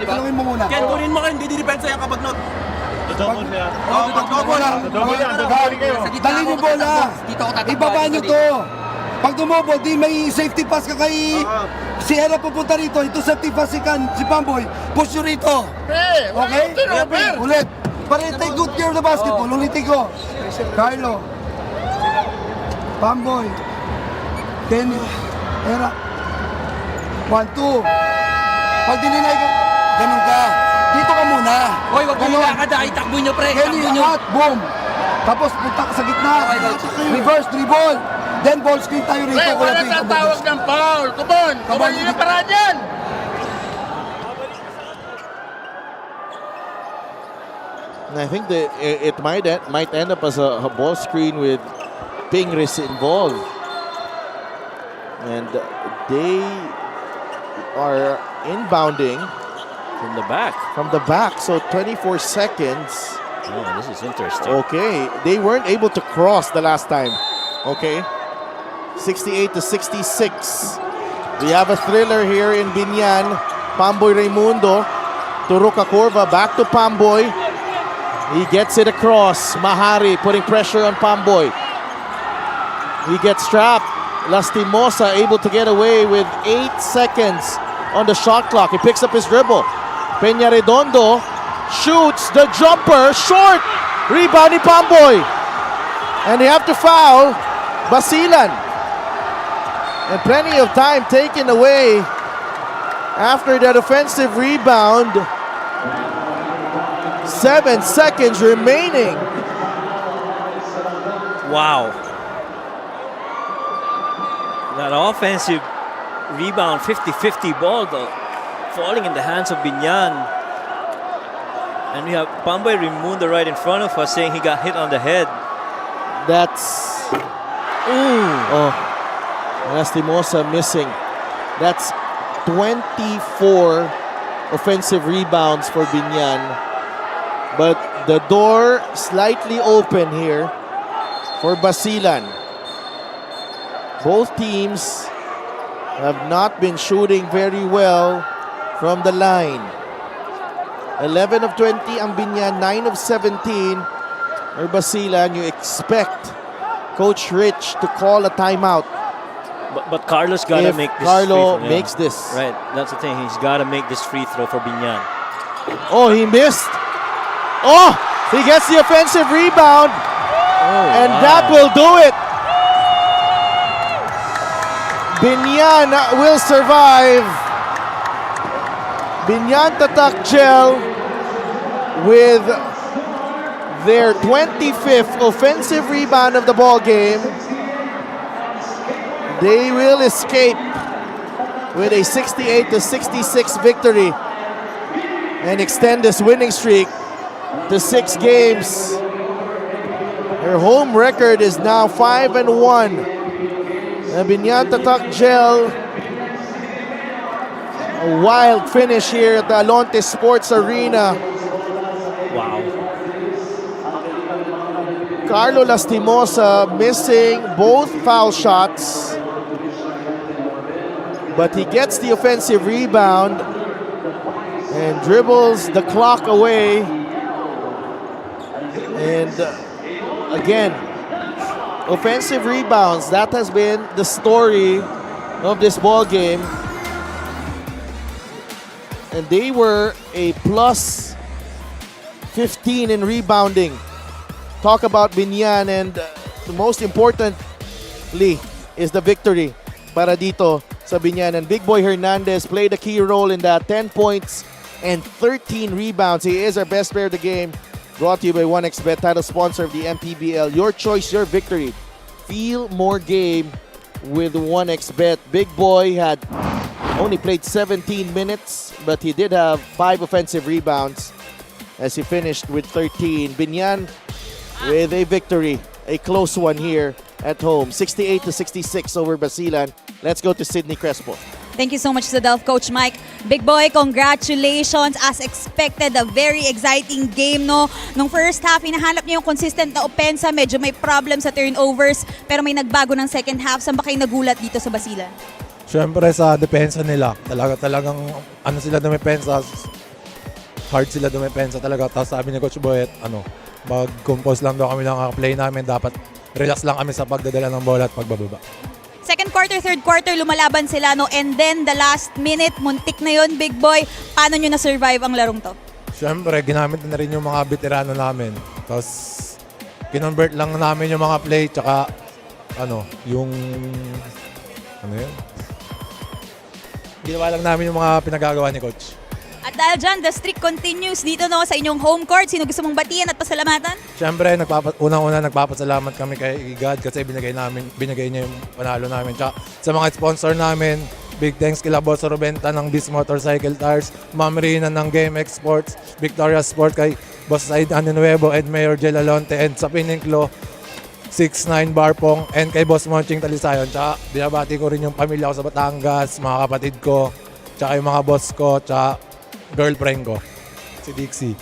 di ba? Tulungin mo muna. Ken, kunin mo kayo, hindi di-depensa yung Cabagnot. Double lang. Dali yung bola. Ibaba nyo to. Pag dumobol, di may safety pass ka kay Sierra pupunta rito. Ito safety pass si Pamboy. Push nyo rito. Okay? Ulit. Para take good care of the basketball. Ulitin ko. Carlo. Pamboy. Kenny. Era. 1-2. Pag dininay ka, ganun ka. Dito ka muna. Hoy, wag mo lakad ah. Itakbo nyo, pre. Kenny, lahat. Boom. Tapos punta ka sa gitna. Reverse, dribble. Then ball screen tayo rito. Wala tatawag ng foul. Kumon. Kumon yun ang paraan yan. And I think that it might end up as a ball screen with Pingris involved. And they are inbounding From the back. from the back. So 24 seconds. Oh, this is interesting. Okay, they weren't able to cross the last time. Okay, 68 to 66. We have a thriller here in Biñan. Pamboy Raimundo to Ruka Corva, back to Pamboy. He gets it across. Mahari putting pressure on Pamboy. He gets trapped. Lastimosa able to get away with 8 seconds on the shot clock. He picks up his dribble. Peña Redondo shoots the jumper, short. Rebound ni Pamboy. And they have to foul Basilan. And plenty of time taken away after that offensive rebound. 7 seconds remaining. Wow. That offensive rebound, 50-50 ball though, falling in the hands of Biñan. And we have Pamboy Raimundo right in front of us saying he got hit on the head. That's... Oh, Lastimosa missing. That's 24 offensive rebounds for Biñan. But the door slightly open here for Basilan. Both teams have not been shooting very well from the line. 11 of 20 ang Biñan, 9 of 17 or Basilan. You expect Coach Rich to call a timeout. But Carlos gotta If make this Carlo free throw. makes this. Right, that's the thing. He's gotta make this free throw for Biñan. Oh, he missed. Oh, he gets the offensive rebound. And that will do it. Biñan will survive. Biñan Tatakgel with their 25th offensive rebound of the ball game. They will escape with a 68-66 victory and extend this winning streak to 6 games. Their home record is now 5-1. Biñan Tatakgel, a wild finish here at the Alonte Sports Arena. Wow. Carlo Lastimosa missing both foul shots, but he gets the offensive rebound and dribbles the clock away. And again, offensive rebounds, that has been the story of this ball game. And they were a plus 15 in rebounding. Talk about Biñan, and most importantly is the victory para dito sa Biñan. And Big Boy Hernandez played a key role in that. 10 points and 13 rebounds. He is our best player of the game. Brought to you by 1xBet, title sponsor of the MPBL. Your choice, your victory. Feel more game with 1xBet. Big Boy had only played 17 minutes, but he did have 5 offensive rebounds as he finished with 13. Biñan with a victory, a close one here at home. 68-66 over Basilan. Let's go to Sydney Crespo. Thank you so much to the Coach Mike. Big Boy, congratulations. As expected, a very exciting game, no? Nung first half, hinahanap niyo yung consistent na opensa. Medyo may problem sa turnovers, pero may nagbago ng second half. Saan ba kayo nagulat dito sa Basilan? Siyempre sa depensa nila. Talagang ano sila dumepensa. Hard sila dumepensa talaga. Tapos sabi ni Coach Boyet, mag-compose lang daw kami ng play namin. Dapat relax lang kami sa pagdadala ng bola at pagbababa. Second quarter, third quarter, lumalaban sila, no? And then, the last minute, muntik na yon, Big Boy. Paano nyo na-survive ang larong to? Siyempre, ginamit na rin yung mga veterano namin. Tapos, kinonvert lang namin yung mga play, tsaka, ginawa lang namin yung mga pinagagawa ni Coach. At dahil dyan, the streak continues dito, no, sa inyong home court. Sino gusto mong batiyan at pasalamatan? Siyempre, unang-una nagpapasalamat kami kay God kasi binigay niya yung panalo namin. Tsaka sa mga sponsor namin, big thanks kila Boss Robenta ng Bis Motorcycle Tires, Ma'am Rina ng Game Exports, Victoria Sport kay Boss Said Anunuevo and Mayor Jel Alonte, and sa Pininclo, 6-9 Barpong, and kay Boss Monching Talisayon. Tsaka binabati ko rin yung pamilya ko sa Batangas, mga kapatid ko, tsaka yung mga boss ko, tsaka girlfriend ko, si Dixie.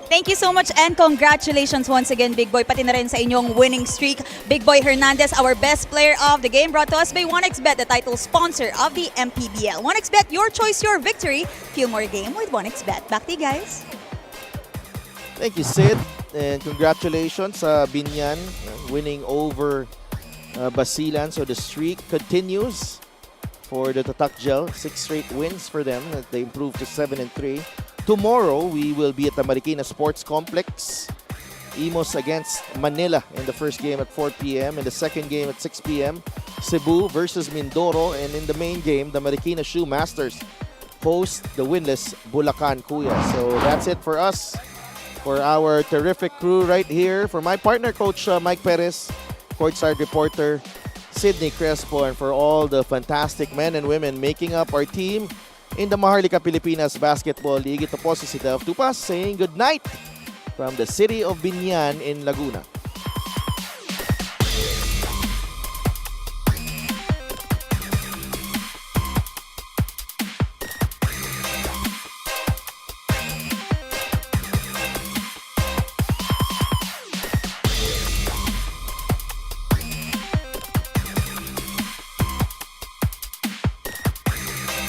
Thank you so much and congratulations once again, Big Boy, pati na rin sa inyong winning streak. Big Boy Hernandez, our best player of the game, brought to us by 1xBet, the title sponsor of the MPBL. 1xBet, your choice, your victory. Feel more game with 1xBet. Back to you guys. Thank you, Sid. And congratulations sa Biñan winning over Basilan. So the streak continues for the Tatakjel. 6 straight wins for them. They improved to 7-3. Tomorrow, we will be at the Marikina Sports Complex. Imos against Manila in the first game at 4 p.m. In the second game at 6 p.m. Cebu versus Mindoro. And in the main game, the Marikina Shoe Masters host the winless Bulacan Kuya. So that's it for us, for our terrific crew right here. For my partner, Coach Mike Perez, courtside reporter Sydney Crespo, and for all the fantastic men and women making up our team in the Maharlika Pilipinas Basketball League. Ito po si Delf Tupas saying good night from the city of Biñan in Laguna.